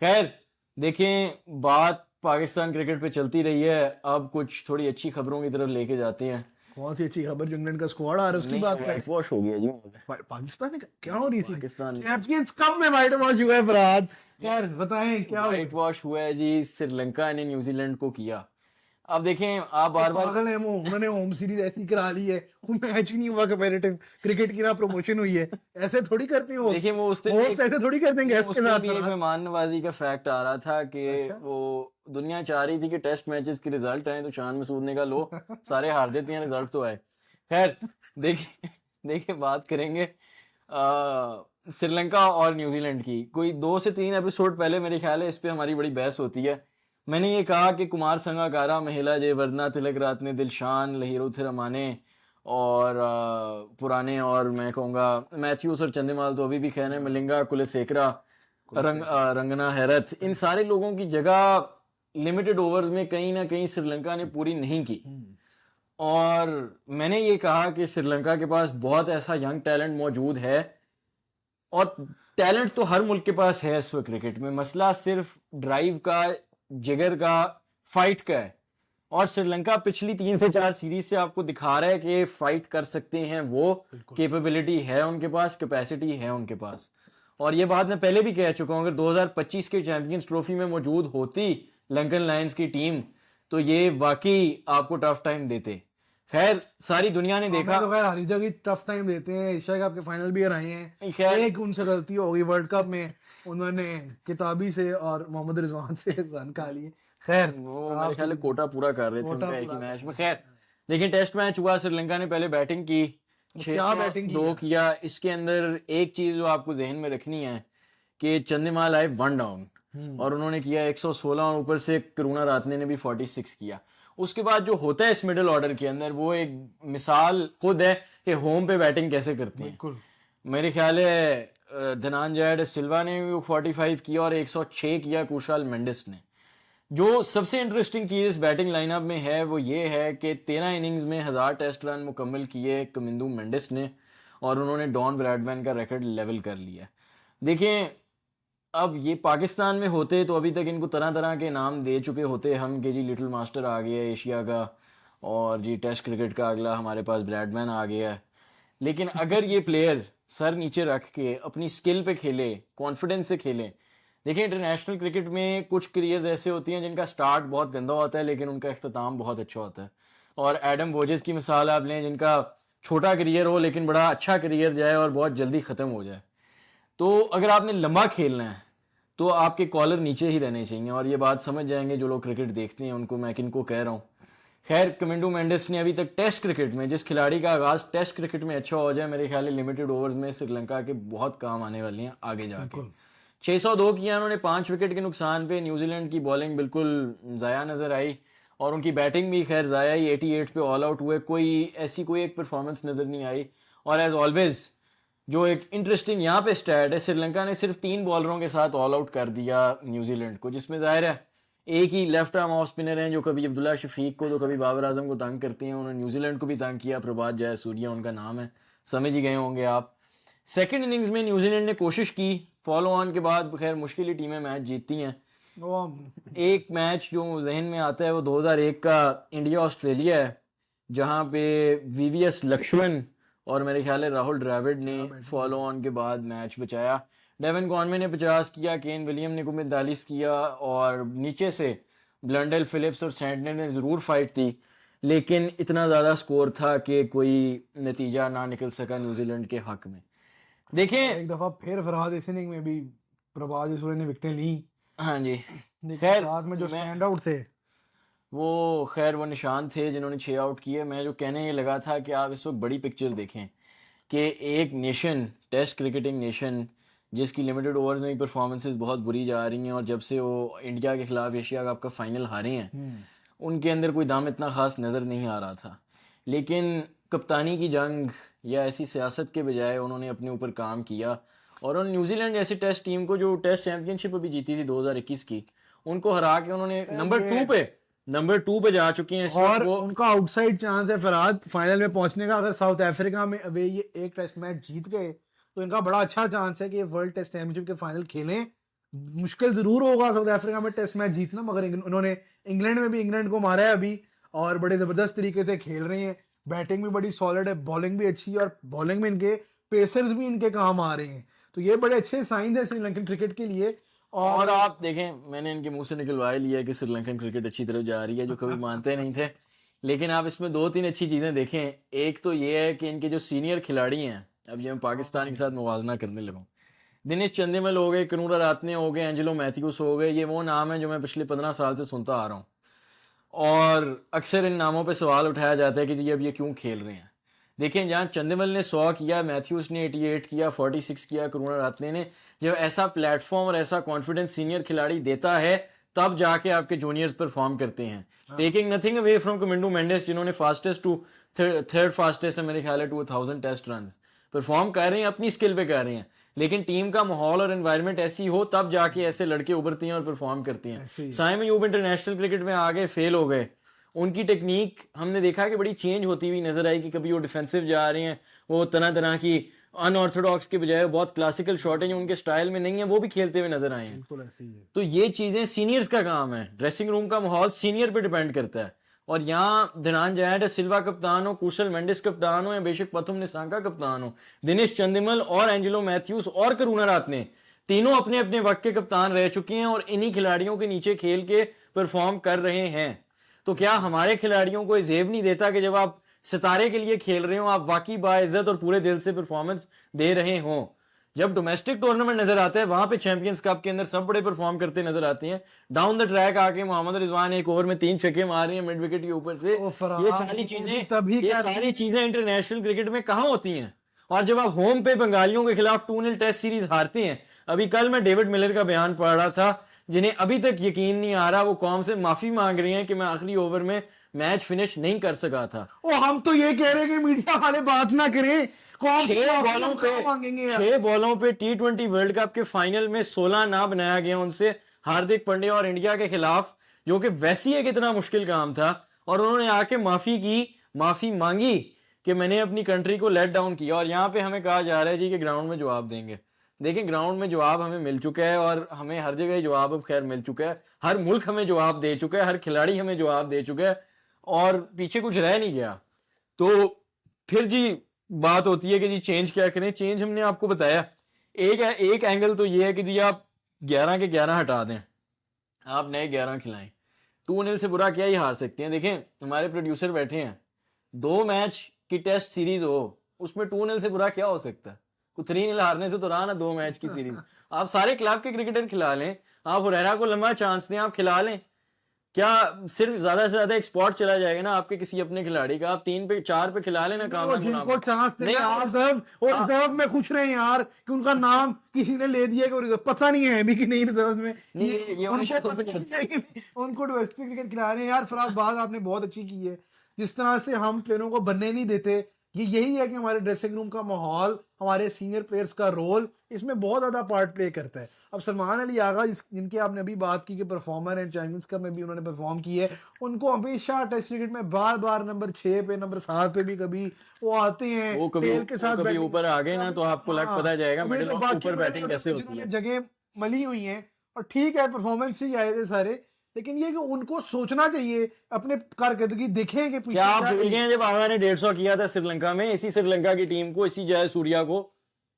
खैर देखें, बात पाकिस्तान क्रिकेट पे चलती रही है, अब कुछ थोड़ी अच्छी खबरों की तरफ लेके जाते हैं। कौन सी अच्छी खबर? जो इंग्लैंड का स्क्वाड आ रहा है उसकी नहीं, बात कर? वाइट वॉश हो गया जी। पाकिस्तान ने क्या हो रही थी? पाकिस्तान चैंपियंस कप में वाइट वॉश हुआ है फरहाद। खैर बताएं क्या हुआ? वाइट वॉश हुआ है जी, श्रीलंका ने न्यूजीलैंड को किया। अब देखें, आप ये बार बार पागल है वो, उन्होंने होम सीरीज ऐसी करा ली है, वो मैच ही नहीं हुआ कंपैरेटिव क्रिकेट की, ना प्रमोशन हुई है। ऐसे थोड़ी करते हैं होस्ट। देखिए, वो उस दिन होस्ट ऐसे थोड़ी करते हैं गेस्ट उस के दिन साथ भी एक फरहाद। मेहमान नवाजी का फैक्ट आ रहा था कि अच्छा। वो दुनिया चाह रही थी कि टेस्ट मैचेस के रिजल्ट आए तो शान मसूद ने कहा लो सारे हार देते हैं, रिजल्ट तो आए। खैर, देखिए देखिए बात करेंगे श्रीलंका और न्यूजीलैंड की। कोई 2 से 3 एपिसोड पहले मेरे ख्याल है इस पे हमारी बड़ी बहस होती है। मैंने ये कहा कि कुमार संगाकारा, महिला जय वर्धना, तिलक रातने, दिलशान, लहीरो थिरमाने और पुराने, और मैं कहूँगा मैथ्यूस और चंदीमाल तो अभी भी खैर है, मलिंगा, कुलसेकरा, रंगना हैरत, इन सारे लोगों की जगह लिमिटेड ओवर्स में कहीं ना कहीं श्रीलंका ने पूरी नहीं की। और मैंने ये कहा कि श्रीलंका के पास बहुत ऐसा यंग टैलेंट मौजूद है, और टैलेंट तो हर मुल्क के पास है इस वक्त क्रिकेट में, मसला सिर्फ ड्राइव का, जिगर का, फाइट का है। और श्रीलंका पिछली 3 से 4 सीरीज से आपको दिखा रहा है कि फाइट कर सकते हैं, वो कैपेबिलिटी है उनके पास, कैपेसिटी है उनके पास। और ये बात मैं पहले भी कह चुका हूं, अगर 2025 के चैंपियंस ट्रॉफी में मौजूद होती लंकन लायंस की टीम तो ये वाकई आपको टफ टाइम देते। खैर, सारी दुनिया ने हमें देखा। तो खैर हरीजा की टफ टाइम देते हैं, एशिया कप के फाइनल भी रहे हैं। खैर, एक उनसे गलती हो गई वर्ल्ड कप में, उन्होंने किताबी से और मोहम्मद रिजवान से रन खा लिए। खैर वो मेरे आप ख्याल है कोटा पूरा कर रहे थे कोटा उनका एक ही पूरा मैच कर में। रहे खैर, लेकिन टेस्ट मैच हुआ, श्रीलंका ने पहले बैटिंग की, हैं। क्या बैटिंग की 602 यार। किया। इसके अंदर एक चीज जो आपको जहन में रखनी है कि चंदीमाल आए 1 डाउन और उन्होंने किया 116, और ऊपर से करुणा रातने ने भी 46 किया। उसके बाद जो होता है इस मिडिल ऑर्डर के अंदर, वो एक मिसाल खुद है कि होम पे बैटिंग कैसे करते हैं। बिल्कुल। मेरे ख्याल है धनंजय सिल्वा ने भी 45 किया और 106 किया कुशाल मेंडिस ने। जो सबसे इंटरेस्टिंग चीज इस बैटिंग लाइनअप में है वो ये है कि 13 इनिंग्स में 1000 टेस्ट रन मुकम्मल किए कमिंदू मेंडिस ने, और उन्होंने डॉन ब्रैडमैन का रिकॉर्ड लेवल कर लिया। देखें, अब ये पाकिस्तान में होते तो अभी तक इनको तरह तरह के नाम दे चुके होते हम कि जी लिटिल मास्टर आ गया है एशिया का, और जी टेस्ट क्रिकेट का अगला हमारे पास ब्रैडमैन आ गया है। लेकिन अगर ये प्लेयर सर नीचे रख के अपनी स्किल पे खेले, कॉन्फिडेंस से खेले। देखिए, इंटरनेशनल क्रिकेट में कुछ करियर्स ऐसे होती हैं जिनका स्टार्ट बहुत गंदा होता है लेकिन उनका अख्ताम बहुत अच्छा होता है। और एडम वोजेस की मिसाल आप लें, जिनका छोटा करियर हो लेकिन बड़ा अच्छा करियर जाए और बहुत जल्दी ख़त्म हो जाए। तो अगर आपने लंबा खेलना है तो आपके कॉलर नीचे ही रहने चाहिए, और ये बात समझ जाएंगे जो लोग क्रिकेट देखते हैं उनको मैं किनको कह रहा हूँ। खैर, कमिंडू मेंडिस ने अभी तक टेस्ट क्रिकेट में, जिस खिलाड़ी का आगाज टेस्ट क्रिकेट में अच्छा हो जाए, मेरे ख्याल है लिमिटेड ओवर्स में श्रीलंका के बहुत काम आने वाले हैं आगे जाके। 602 किया उन्होंने 5 विकेट के नुकसान पे। न्यूजीलैंड की बॉलिंग बिल्कुल ज़ाया नज़र आई, और उनकी बैटिंग भी खैर ज़ाया ही, 88 पे ऑल आउट हुए, कोई एक परफॉर्मेंस नज़र नहीं आई। और एज ऑलवेज जो एक इंटरेस्टिंग यहाँ पे स्टैट है, श्रीलंका ने सिर्फ 3 बॉलरों के साथ ऑल आउट कर दिया न्यूजीलैंड को, जिसमें जाहिर है एक ही लेफ्ट आर्म ऑफ स्पिनर हैं जो कभी अब्दुल्ला शफीक को तो कभी बाबर आजम को तंग करते हैं। उन्होंने न्यूजीलैंड को भी तंग किया, प्रभात जयसूर्या उनका नाम है, समझ ही गए होंगे आप। सेकंड इनिंग्स में न्यूजीलैंड ने कोशिश की, फॉलो ऑन के बाद खैर मुश्किल ही टीमें मैच जीतती हैं। एक मैच जो जहन में आता है वो 2001 का इंडिया ऑस्ट्रेलिया है, जहाँ पे वीवीएस लक्ष्मण और मेरे ख्याल है राहुल द्रविड़ ने फॉलो ऑन के बाद मैच बचाया। डेविन कॉनवे ने 50 किया, केन विलियम ने 45 किया, और नीचे से ब्लंडल, फिलिप्स और सैंटनर ने ज़रूर फाइट दी, लेकिन इतना ज़्यादा स्कोर था कि कोई नतीजा ना निकल सका न्यूजीलैंड के हक में। देखें, एक दफा फिर फरहाद इस इनिंग में भी प्रभात जयसूर्या ने विकेटें ली, हाँ जी, लेकिन खैर साथ में जो मैं स्टैंड आउट थे वो निशान थे जिन्होंने 6 आउट किए। मैं जो कहने ये लगा था कि आप इस वक्त बड़ी पिक्चर देखें कि एक नेशन, टेस्ट क्रिकेटिंग नेशन, जिसकी लिमिटेड ओवर्स में परफॉर्मेंसेस बहुत बुरी जा रही हैं, और जब से वो इंडिया के खिलाफ एशिया कप का फाइनल हारे हैं उनके अंदर कोई दम इतना ख़ास नज़र नहीं आ रहा था। लेकिन कप्तानी की जंग या ऐसी सियासत के बजाय उन्होंने अपने ऊपर काम किया, और उन न्यूजीलैंड जैसी टेस्ट टीम को जो टेस्ट चैंपियनशिप अभी जीती थी 2021 की, उनको हरा के उन्होंने नंबर 2 पे जा चुके हैं इस वक्त और वो। उनका आउटसाइड चांस है फरहाद फाइनल में पहुंचने का। अगर साउथ अफ्रीका में अभी ये एक टेस्ट मैच जीत गए तो इनका बड़ा अच्छा चांस है कि ये वर्ल्ड टेस्ट चैंपियनशिप के फाइनल खेलें, मुश्किल जरूर होगा साउथ अफ्रीका में टेस्ट मैच जीतना, मगर उन्होंने इंग्लैंड में भी इंग्लैंड को मारा है अभी, और बड़े जबरदस्त तरीके से खेल रहे हैं। बैटिंग भी बड़ी सॉलिड है, बॉलिंग भी अच्छी है, और बॉलिंग में इनके पेसर्स भी इनके काम आ रहे हैं। तो ये बड़े अच्छे साइंस है श्रीलंकन क्रिकेट के लिए। और और आप देखें, मैंने इनके मुंह से निकलवा ही लिया कि श्रीलंकन क्रिकेट अच्छी तरफ जा रही है, जो कभी मानते नहीं थे। लेकिन आप इसमें दो तीन अच्छी चीज़ें देखें। एक तो ये है कि इनके जो सीनियर खिलाड़ी हैं, अब ये मैं पाकिस्तान के साथ मुवाजना करने लगा, दिनेश चंदीमल हो गए, करूरा रातने हो गए, एंजेलो मैथ्यूस हो गए, ये वो नाम है जो मैं पिछले 15 साल से सुनता आ रहा हूँ। और अक्सर इन नामों पे सवाल उठाया जाता है कि जी अब ये क्यों खेल रहे हैं। देखें, जहाँ चंदीमल ने 100 किया, मैथ्यूस ने 88 किया, 46 किया, करुणा रात्रे ने, जब ऐसा प्लेटफॉर्म और ऐसा कॉन्फिडेंस सीनियर खिलाड़ी देता है, तब जाके आपके जूनियर्स परफॉर्म करते हैं। Taking nothing away from Kamindu Mendis, जिन्होंने फास्टेस्ट टू थर्ड फास्टेस्ट है मेरे ख्याल है 2000 टेस्ट रन परफॉर्म कर रहे हैं, अपनी स्किल पे कर रहे हैं। लेकिन टीम का माहौल और एनवायरनमेंट ऐसी हो, तब जाके ऐसे लड़के उभरते हैं और परफॉर्म करते हैं। ऐसे ही साइम अयूब इंटरनेशनल क्रिकेट में आगे फेल हो गए। उनकी टेक्निक हमने देखा कि बड़ी चेंज होती हुई नजर आई, कि कभी वो डिफेंसिव जा रहे हैं, वो तरह तरह की अनऑर्थोडॉक्स के बजाय बहुत क्लासिकल शॉट है जो उनके स्टाइल में नहीं है, वो भी खेलते हुए नजर आए हैं। बिल्कुल ऐसे ही है। तो ये चीजें सीनियर्स का काम है। ड्रेसिंग रूम का माहौल सीनियर पे डिपेंड करता है। और यहाँ धनान जयंट सिल्वा कप्तान हो, कुशल मेंडिस कप्तान हो, या बेशक पथुम निसांका कप्तान हो, दिनेश चंदिमल और एंजेलो मैथ्यूस और करुणा रातने, तीनों अपने अपने वक्त के कप्तान रह चुके हैं और इन्हीं खिलाड़ियों के नीचे खेल के परफॉर्म कर रहे हैं। तो क्या हमारे खिलाड़ियों को जेब नहीं देता कि जब आप सितारे के लिए खेल रहे हो, आप वाकई बाइज्जत और पूरे दिल से परफॉर्मेंस दे रहे हो। जब डोमेस्टिक टूर्नामेंट नजर आता है, वहां पे चैंपियंस कप के अंदर सब बड़े परफॉर्म करते नजर आते हैं। डाउन द ट्रैक आके मोहम्मद रिजवान एक ओवर में 3 छक्के मार रहे हैं मिड विकेट के ऊपर से। ओ ये फरहान, सारी वो भी चीजें तभी ये कर सारी चीजें इंटरनेशनल क्रिकेट में कहाँ होती हैं। और जब आप होम पे बंगालियों के खिलाफ 2-0 टेस्ट सीरीज हारते हैं, अभी कल मैं डेविड मिलर का बयान पढ़ रहा था, जिन्हें अभी तक यकीन नहीं आ रहा, वो कौम से माफी मांग रही हैं कि मैं आखिरी ओवर में मैच फिनिश नहीं कर सका था। ओ हम तो ये कह रहे हैं कि मीडिया वाले बात ना करें, कौन सी छह माफी बॉलों हम पे कहाँ मांगेंगे यार। 6 बॉलों पे T20 वर्ल्ड कप के फाइनल में 16 ना बनाया गया उनसे, हार्दिक पांड्या और इंडिया के खिलाफ, जो कि वैसी एक इतना मुश्किल काम था। और उन्होंने आके माफी की, माफी मांगी कि मैंने अपनी कंट्री को लेट डाउन किया। और यहाँ पे हमें कहा जा रहा है जी कि ग्राउंड में जवाब देंगे। देखिए, ग्राउंड में जवाब हमें मिल चुका है, और हमें हर जगह जवाब अब खैर मिल चुका है। हर मुल्क हमें जवाब दे चुका है, हर खिलाड़ी हमें जवाब दे चुका है, और पीछे कुछ रह नहीं गया। तो फिर जी बात होती है कि जी चेंज क्या करें। चेंज हमने आपको बताया। एक एंगल तो ये है कि जी आप 11 के 11 हटा दें, आप नए 11 खिलाएं। 2-0 से बुरा क्या ही हार सकते हैं। देखें, हमारे प्रोड्यूसर बैठे हैं, 2 मैच की टेस्ट सीरीज हो, उसमें 2-0 से बुरा क्या हो सकता है। कुछ 3-0 हारने से तो रहा ना 2 मैच की सीरीज। आप सारे क्लब के क्रिकेटर खिला लें, आप हुरैरा को लंबा चांस दें, आप खिला लें। क्या सिर्फ ज्यादा से ज्यादा एक स्पॉट चला जाएगा ना आपके किसी अपने खिलाड़ी का, आप 3 पे 4 पे खिला लेना वो कामरान गुलाम जिनको को। चांस नहीं देना, आप रिजर्व और आप रिजर्व में खुश रहे यार कि उनका नाम किसी ने ले दिया, कि वो रिजर्व पता नहीं है अभी कि नहीं रिजर्व में, नहीं, ये उन्हें उनको शायद पता नहीं है कि उनको डोमेस्टिक क्रिकेट खिला रहे हैं यार। फराज, बात आपने बहुत अच्छी की है, जिस तरह से हम प्लेयरों को बनने नहीं देते, ये यही है कि हमारे ड्रेसिंग रूम का माहौल, हमारे सीनियर प्लेयर्स का रोल इसमें बहुत ज्यादा पार्ट प्ले करता है। अब सलमान अली आगा, जिनकी आपने अभी बात की कि परफॉर्मर है, चैंपियंस कप में भी उन्होंने परफॉर्म की है, उनको हमेशा टेस्ट क्रिकेट में बार बार नंबर 6 पे, नंबर 7 पे भी कभी वो आते हैं टेल के वो साथ कभी बैटिंग। ऊपर आ गए ना, तो आपको लग हाँ, पता जाएगा वे मिडिल तो ऑफ बाकी ऊपर बड़े बैटिंग बड़े कैसे थे होती जिन्होंने है। जगह मली हुई हैं, और ठीक है परफॉर्मेंस ही आए थे सारे, लेकिन ये कि उनको सोचना चाहिए, अपने कारकर्दगी देखें कि क्या पीछे आप क्या भूल कही। गए हैं जब आगा ने 150 किया था श्रीलंका में, इसी श्रीलंका की टीम को, इसी जय सूर्या को।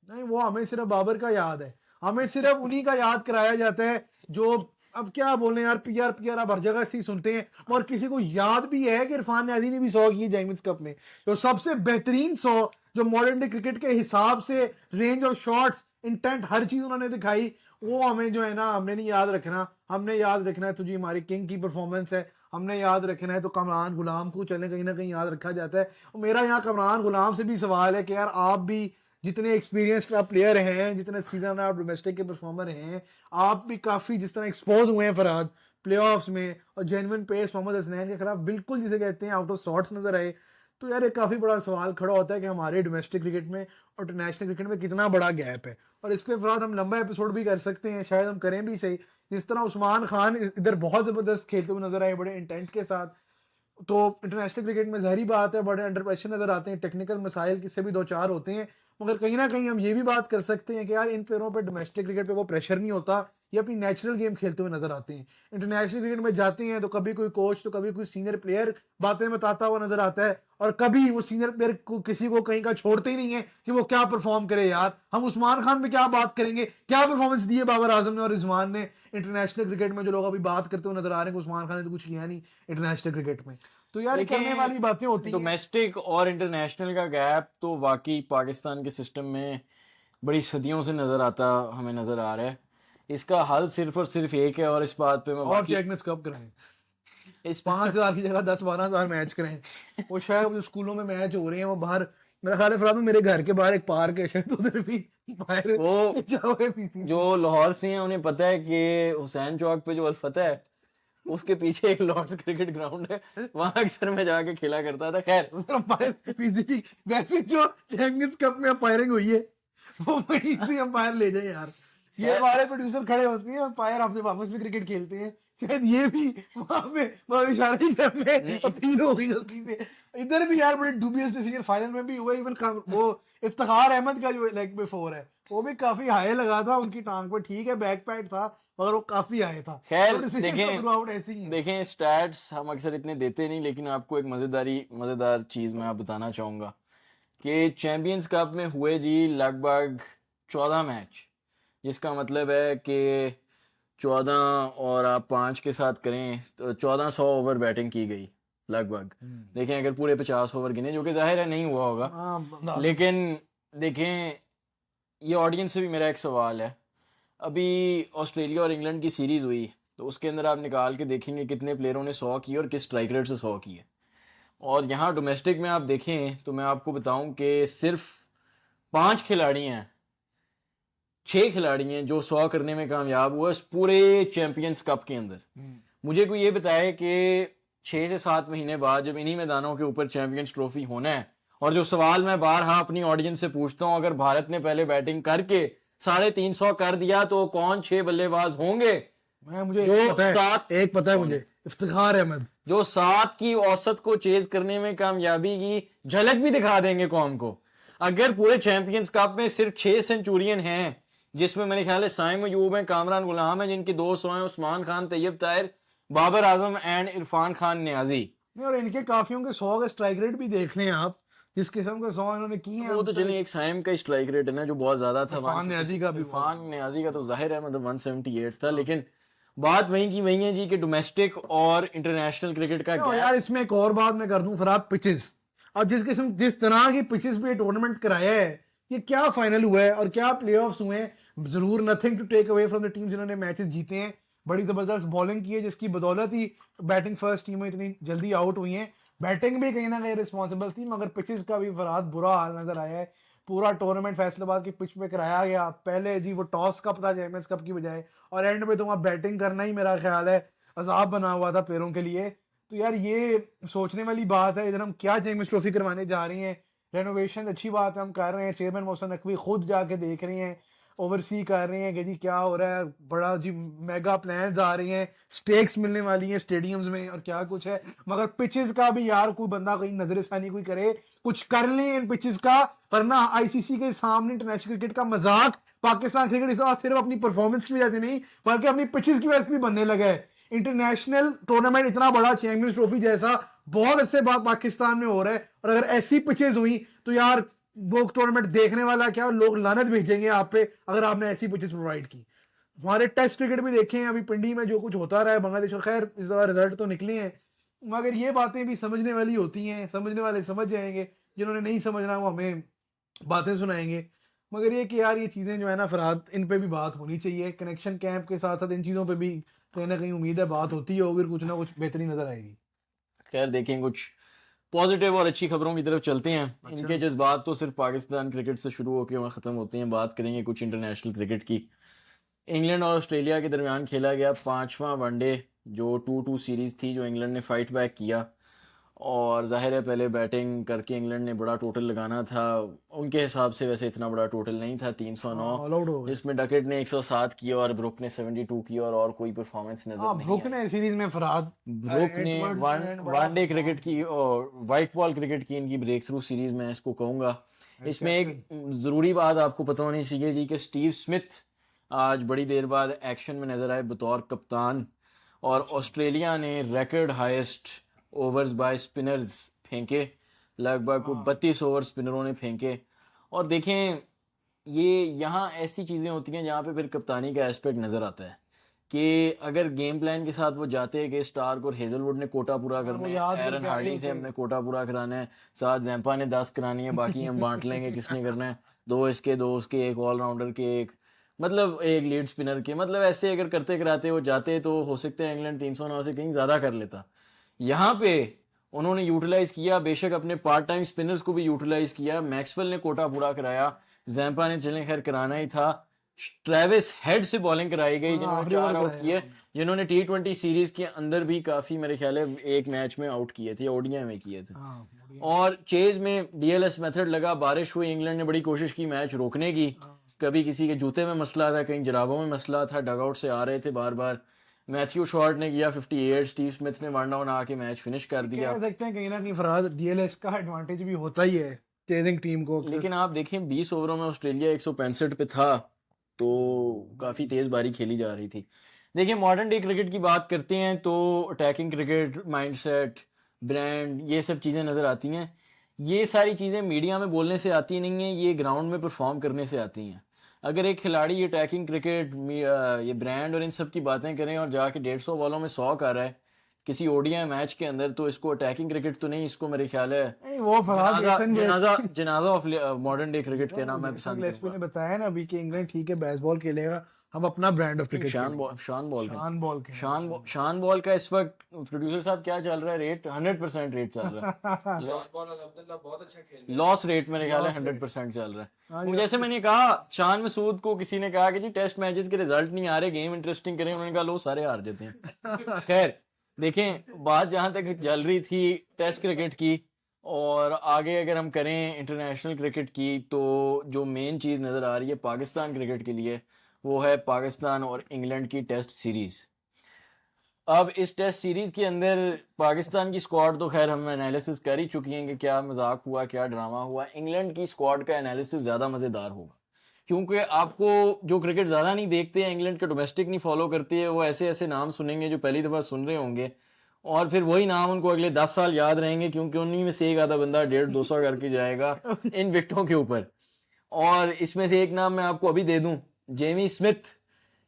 नहीं, वो हमें सिर्फ बाबर का याद है, हमें सिर्फ उन्हीं का याद कराया जाता है जो, अब क्या बोले यार, पीआर पीआर आप हर जगह से ही सुनते हैं। और किसी को याद भी है कि इरफान न्याजी ने भी 100 किए चैंपियंस कप में, जो सबसे बेहतरीन 100, जो मॉडर्न डे क्रिकेट के हिसाब से रेंज ऑफ शॉट्स, इंटेंट, हर चीज उन्होंने दिखाई। वो हमें जो है ना, हमने नहीं याद रखना, हमने याद रखना है तुझे हमारी किंग की परफॉर्मेंस है, हमने याद रखना है तो कमरान गुलाम को चले कहीं ना कहीं याद रखा जाता है। और मेरा यहाँ कमरान गुलाम से भी सवाल है कि यार आप भी जितने एक्सपीरियंस्ड आप प्लेयर हैं, जितने सीजन आप डोमेस्टिक के परफॉर्मर हैं, आप भी काफी जिस तरह एक्सपोज हुए हैं फरहाद प्लेऑफ्स में, और जेन्युइन पेस मोहम्मद हसनैन के खिलाफ बिल्कुल जिसे कहते हैं आउट ऑफ सॉर्ट्स नजर आए, तो यार एक काफी बड़ा सवाल खड़ा होता है कि हमारे डोमेस्टिक क्रिकेट में और इंटरनेशनल क्रिकेट में कितना बड़ा गैप है। और इस पे फरहाद हम लंबा एपिसोड भी कर सकते हैं, शायद हम करें भी सही। जिस तरह उस्मान खान इधर बहुत जबरदस्त खेलते हुए नजर आए बड़े इंटेंट के साथ, तो इंटरनेशनल क्रिकेट में ज़ाहिरी बात है बड़े अंडर प्रेशर नजर आते हैं, टेक्निकल मसाइल किससे भी दो चार होते हैं। मगर कहीं ना कहीं हम ये भी बात कर सकते हैं कि यार इन प्लेयरों पे डोमेस्टिक क्रिकेट पे वो प्रेशर नहीं होता ये अपनी नेचुरल गेम खेलते हुए नजर आते हैं। इंटरनेशनल क्रिकेट में जाते हैं तो कभी कोई कोच तो कभी कोई सीनियर प्लेयर बातें बताता हुआ नजर आता है, और कभी वो सीनियर प्लेयर को किसी को कहीं का छोड़ते ही नहीं है कि वो क्या परफॉर्म करे। यार हम उस्मान खान पे क्या बात करेंगे, क्या परफॉर्मेंस दी है बाबर आजम ने और रिजवान ने इंटरनेशनल क्रिकेट में, जो लोग अभी बात करते हुए नजर आ रहे हैं कि उस्मान खान ने तो कुछ किया नहीं इंटरनेशनल क्रिकेट में। तो यार ये करने वाली देखें, बातें होती हैं। डोमेस्टिक और इंटरनेशनल का गैप तो वाकई पाकिस्तान के सिस्टम में बड़ी सदियों से हमें नज़र आ रहा है। इसका हल सिर्फ और सिर्फ एक है, और इस बात पे मैं और बाकी चेकनेस कब कराएं, इस 5,000 की जगह 10-12,000 मैच करें। वो शायद जो स्कूलों में मैच हो रहे हैं वो बाहर, मेरा ख्याल है फराद मेरे घर के बाहर एक पार्क है, शायद उधर भी बाहर वो जाओगे पीसीबी। जो लाहौर से हैं उन्हें पता है कि हुसैन चौक पे जो अल फतह है उसके पीछे एक लॉर्ड्स क्रिकेट ग्राउंड है, वहां अक्सर मैं जाके खेला करता था। खैर, अंपायर पीसीबी, वैसे जो चैंपियंस कप में अंपायरिंग हुई है वो वहीं से अंपायर ले जाए यार। ये खैर हमारे प्रोड्यूसर खड़े होते हैं, अंपायर अपने वापस भी क्रिकेट खेलते हैं, शायद ये भी वहां पे इशारा ही करने नहीं, अपील हो गई जल्दी से। इधर भी यार बड़े डूबियस डिसीजन फाइनल में भी हुआ। इवन वो इफ्तिखार अहमद का जो लेग पे फोर है वो भी काफी हाई लगा था उनकी टांग पे, ठीक है बैक पैड था मगर वो काफी हाई था। खैर तो डिसीजन तो देखें थ्रू आउट ऐसे ही है। देखें स्टैट्स हम अक्सर इतने देते नहीं, लेकिन आपको एक मज़ेदार चीज़ मैं आप बताना चाहूँगा कि चैंपियंस कप में हुए जी लगभग 14 मैच, जिसका मतलब है कि 14 और आप 5 के साथ करें तो 1400 ओवर बैटिंग की गई लगभग। देखें अगर पूरे 50 ओवर गिने, जो कि जाहिर है नहीं हुआ होगा, हाँ लेकिन देखें ये ऑडियंस से भी मेरा एक सवाल है। अभी ऑस्ट्रेलिया और इंग्लैंड की सीरीज़ हुई तो उसके अंदर आप निकाल के देखेंगे कितने प्लेयरों ने 100 किए और किस स्ट्राइक रेट से 100 किए। और यहाँ डोमेस्टिक में आप देखें तो मैं आपको बताऊं कि सिर्फ 5 खिलाड़ी हैं, 6 खिलाड़ी हैं जो 100 करने में कामयाब हुए इस पूरे चैंपियंस कप के अंदर। मुझे कोई ये बताए कि 6 से 7 महीने बाद जब इन्हीं मैदानों के ऊपर चैंपियंस ट्रॉफी होना है, और जो सवाल मैं बारहा अपनी ऑडियंस से पूछता हूं, अगर भारत ने पहले बैटिंग करके 350 कर दिया तो कौन 6 बल्लेबाज होंगे मुझे जो एक पता है कौन मुझे, है इफ्तिखार अहमद। जो 7 की औसत को चेज करने में कामयाबी की झलक भी दिखा देंगे कौम को। अगर पूरे चैंपियंस कप में सिर्फ 6 सेंचुरियन हैं, जिसमें मेरे ख्याल है साइम अयूब है, कामरान गुलाम है जिनकी 200 हैं, उस्मान खान, तैयब ताहिर, बाबर आजम एंड इरफान खान नियाजी। नहीं, और इनके काफियों के 100 का स्ट्राइक रेट भी देख लें आप, जिस किस्म के 100 इन्होंने किए हैं वो अब तो तक। चलिए एक साइम का स्ट्राइक रेट है ना जो बहुत ज्यादा था, इरफान नियाजी का भी बहुत इरफान नियाजी का तो जाहिर है मतलब 178 था, लेकिन बात वहीं की वहीं है जी कि डोमेस्टिक और इंटरनेशनल क्रिकेट का और गैप। यार इसमें एक और बात मैं कर दूं फराद, पिचेस। अब जिस तरह की पिचेस पे टूर्नामेंट कराया है, ये क्या फाइनल हुआ है और क्या प्लेऑफ्स हुए हैं। जरूर nothing to take away from the team जिन्होंने मैचेस जीते हैं, बड़ी जबरदस्त बॉलिंग की है जिसकी बदौलत ही बैटिंग फर्स्ट टीमें इतनी जल्दी आउट हुई हैं। बैटिंग भी कहीं ना कहीं रिस्पॉन्सिबल थी, मगर पिचेस का भी फराद बुरा हाल नजर आया है। पूरा टूर्नामेंट फैसलाबाद की पिच पे कराया गया, पहले जी वो टॉस कप था चैंपियंस कप की बजाय, और एंड में तो वहाँ बैटिंग करना ही मेरा ख्याल है अजाब बना हुआ था पैरों के लिए। तो यार ये सोचने वाली बात है, इधर हम क्या चैंपियंस ट्रॉफी करवाने जा रहे हैं। रेनोवेशन अच्छी बात है, हम कर रहे हैं, चेयरमैन मोहसिन नकवी खुद जाके देख रहे हैं, ओवरसी कर रहे हैं कि जी क्या हो रहा है, बड़ा जी मेगा प्लान्स आ रही हैं, स्टेक्स मिलने वाली हैं स्टेडियम्स में और क्या कुछ है। मगर पिचेस का भी यार कोई बंदा कहीं नजरसानी कोई करे, कुछ कर लें इन पिचेस का, वरना आईसीसी के सामने इंटरनेशनल क्रिकेट का मजाक पाकिस्तान क्रिकेट इस बार सिर्फ अपनी परफॉर्मेंस की वजह से नहीं बल्कि अपनी पिचेस की वजह से भी बनने लगा है। इंटरनेशनल टूर्नामेंट इतना बड़ा चैंपियंस ट्रॉफी जैसा बहुत अच्छे बात पाकिस्तान में हो रहा है, और अगर ऐसी पिचेस हुई तो यार वो टूर्नामेंट देखने वाला क्या, लोग लानत भेजेंगे आप पे अगर आपने ऐसी पिचेस प्रोवाइड की। हमारे टेस्ट क्रिकेट भी देखें अभी पिंडी में जो कुछ होता रहा है बांग्लादेश, और खैर इस दफा रिजल्ट तो निकले हैं, मगर ये बातें भी समझने वाली होती हैं, समझने वाले समझ जाएंगे, जिन्होंने नहीं समझना वो हमें बातें सुनाएंगे। मगर ये कि यार ये चीज़ें जो है ना फरहाद, इन पे भी बात होनी चाहिए, कनेक्शन कैंप के साथ साथ इन चीज़ों पे भी कहीं ना कहीं उम्मीद है बात होती होगी और कुछ ना कुछ बेहतरी नजर आएगी। खैर देखें कुछ पॉजिटिव और अच्छी खबरों की तरफ चलते हैं। अच्छा। इनके जज्बात तो सिर्फ पाकिस्तान क्रिकेट से शुरू होकर वहाँ ख़त्म होते हैं। बात करेंगे कुछ इंटरनेशनल क्रिकेट की। इंग्लैंड और ऑस्ट्रेलिया के दरमियान खेला गया 5वां वनडे, जो 2-2 सीरीज़ थी, जो इंग्लैंड ने फाइट बैक किया। और जाहिर है पहले बैटिंग करके इंग्लैंड ने बड़ा टोटल लगाना था, उनके हिसाब से वैसे इतना बड़ा टोटल नहीं था, 309, हाँ ऑल आउट हो गए। जिसमें डकेट ने 107 किया और ब्रुक ने 72 किया, और कोई परफॉर्मेंस नज़र हाँ नहीं ब्रुक आई। ने सीरीज में फरहाद ब्रुक ने एडवर्ड्स ने बड़ा वनडे क्रिकेट की और वाइट बॉल क्रिकेट की इनकी ब्रेक थ्रू सीरीज मैं इसको कहूँगा। इसमें एक कैप्टन। ज़रूरी बात आपको पता होनी चाहिए जी कि स्टीव स्मिथ आज बड़ी देर बाद एक्शन में नजर आए बतौर कप्तान, और ऑस्ट्रेलिया ने record highest overs by spinners फेंके, लगभग हाँ 32 ओवर स्पिनरों ने फेंके। और देखें, ये यहाँ ऐसी चीज़ें होती हैं जहाँ पे फिर कप्तानी का एस्पेक्ट नज़र आता है कि अगर गेम प्लान के साथ वो जाते हैं कि स्टार्क और हेजलवुड ने कोटा पूरा हाँ, वो करना याद है, एरन करके आए हार्डी हो से कि हमने कोटा पूरा कराना है, साथ जैम्पा ने 10 करानी है, बाकी हम बांट लेंगे किसने करना है, दो इसके दो उसके, एक ऑलराउंडर के एक, मतलब एक लीड स्पिनर के, मतलब ऐसे अगर करते कराते वो जाते तो हो सकते हैं इंग्लैंड 309 से कहीं ज़्यादा कर लेता। यहाँ पे उन्होंने यूटिलाइज किया, बेशक अपने पार्ट टाइम स्पिनर्स को भी यूटिलाइज किया, मैक्सवेल ने कोटा पूरा कराया, जैम्पा ने चलें खैर कराना ही था, ट्रेविस हेड से बॉलिंग कराई गई हाँ जिन्होंने आखिरी ओवर 4 आउट कराया किए, उन्होंने। जिन्होंने T20 सीरीज के अंदर भी काफी मेरे ख्याल है एक मैच में आउट किए थे, ओडीआई में किए थे। हाँ बढ़िया में। और चेज में डीएलएस मेथड लगा, बारिश हुई, इंग्लैंड ने बड़ी कोशिश की मैच रोकने की, हाँ कभी किसी के जूते में मसला था, कहीं जराबों में मसला था, डगआउट से आ रहे थे बार बार, मैथ्यू शॉर्ट ने किया 58, स्टीव स्मिथ ने वन डाउन आके मैच फिनिश कर ये दिया। कह सकते हैं कहीं ना कहीं फरहाद डीएलएस का एडवांटेज भी होता ही है चेजिंग टीम को अक्सर। लेकिन आप देखें 20 ओवरों में ऑस्ट्रेलिया 165 पे था, तो काफ़ी तेज़ बारी खेली जा रही थी। देखिए मॉडर्न डे क्रिकेट की बात करते हैं तो अटैकिंग क्रिकेट, माइंडसेट, ब्रांड, ये सब चीज़ें नज़र आती हैं। ये सारी चीज़ें मीडिया में बोलने से आती नहीं हैं, ये ग्राउंड में परफॉर्म करने से आती हैं। अगर एक खिलाड़ी अटैकिंग क्रिकेट, ये ब्रांड और इन सब की बातें करें और जाके 150 बॉलों में 100 कर रहा है किसी ओडीआई मैच के अंदर, तो इसको अटैकिंग क्रिकेट तो नहीं, इसको मेरे ख्याल है नहीं वो फरहाद जनाजा जैसन जनाजा जनाजा ऑफ मॉडर्न डे क्रिकेट नहीं, कहना वो मैं जैसा पसंद गिलेस्पी करूंगा। ने बताया ना अभी कि इंग्लैंड ठीक है बेसबॉल खेलेगा, हम अपना ब्रांड ऑफ नहीं, क्रिकेट खेलेंगे। शान बॉल का, शान बॉल खेलेंगे शान शान बॉल का इस वक्त प्रोड्यूसर साहब क्या चल रहा है रेट? 100% रेट चल रहा है, बॉल। लॉस रेट मेरे ख्याल है लॉस रेट। 100% चल रहा है। हाँ वो जी जैसे मैंने कहा, शान मसूद को किसी ने कहा कि जी टेस्ट मैचेस के रिजल्ट नहीं आ रहे, गेम इंटरेस्टिंग करें, उन्होंने कहा लो सारे हार जाते हैं। खैर देखें, बात जहां तक चल रही थी टेस्ट क्रिकेट की, और आगे अगर हम करें इंटरनेशनल क्रिकेट की, तो जो मेन चीज़ नज़र आ रही है पाकिस्तान क्रिकेट के लिए, वो है पाकिस्तान और इंग्लैंड की टेस्ट सीरीज़। अब इस टेस्ट सीरीज के अंदर पाकिस्तान की स्क्वाड तो खैर हम एनालिसिस कर ही चुकी हैं कि क्या मजाक हुआ, क्या ड्रामा हुआ। इंग्लैंड की स्क्वाड का एनालिसिस ज़्यादा मज़ेदार होगा, क्योंकि आपको जो क्रिकेट ज़्यादा नहीं देखते हैं, इंग्लैंड के डोमेस्टिक नहीं फॉलो करते हैं, वो ऐसे ऐसे नाम सुनेंगे जो पहली दफ़ा सुन रहे होंगे, और फिर वही नाम उनको अगले 10 साल याद रहेंगे, क्योंकि उन्हीं में से एक आधा बंदा 150-200 करके जाएगा इन विकेटों के ऊपर। और इसमें से एक नाम मैं आपको अभी दे दूं, जेमी स्मिथ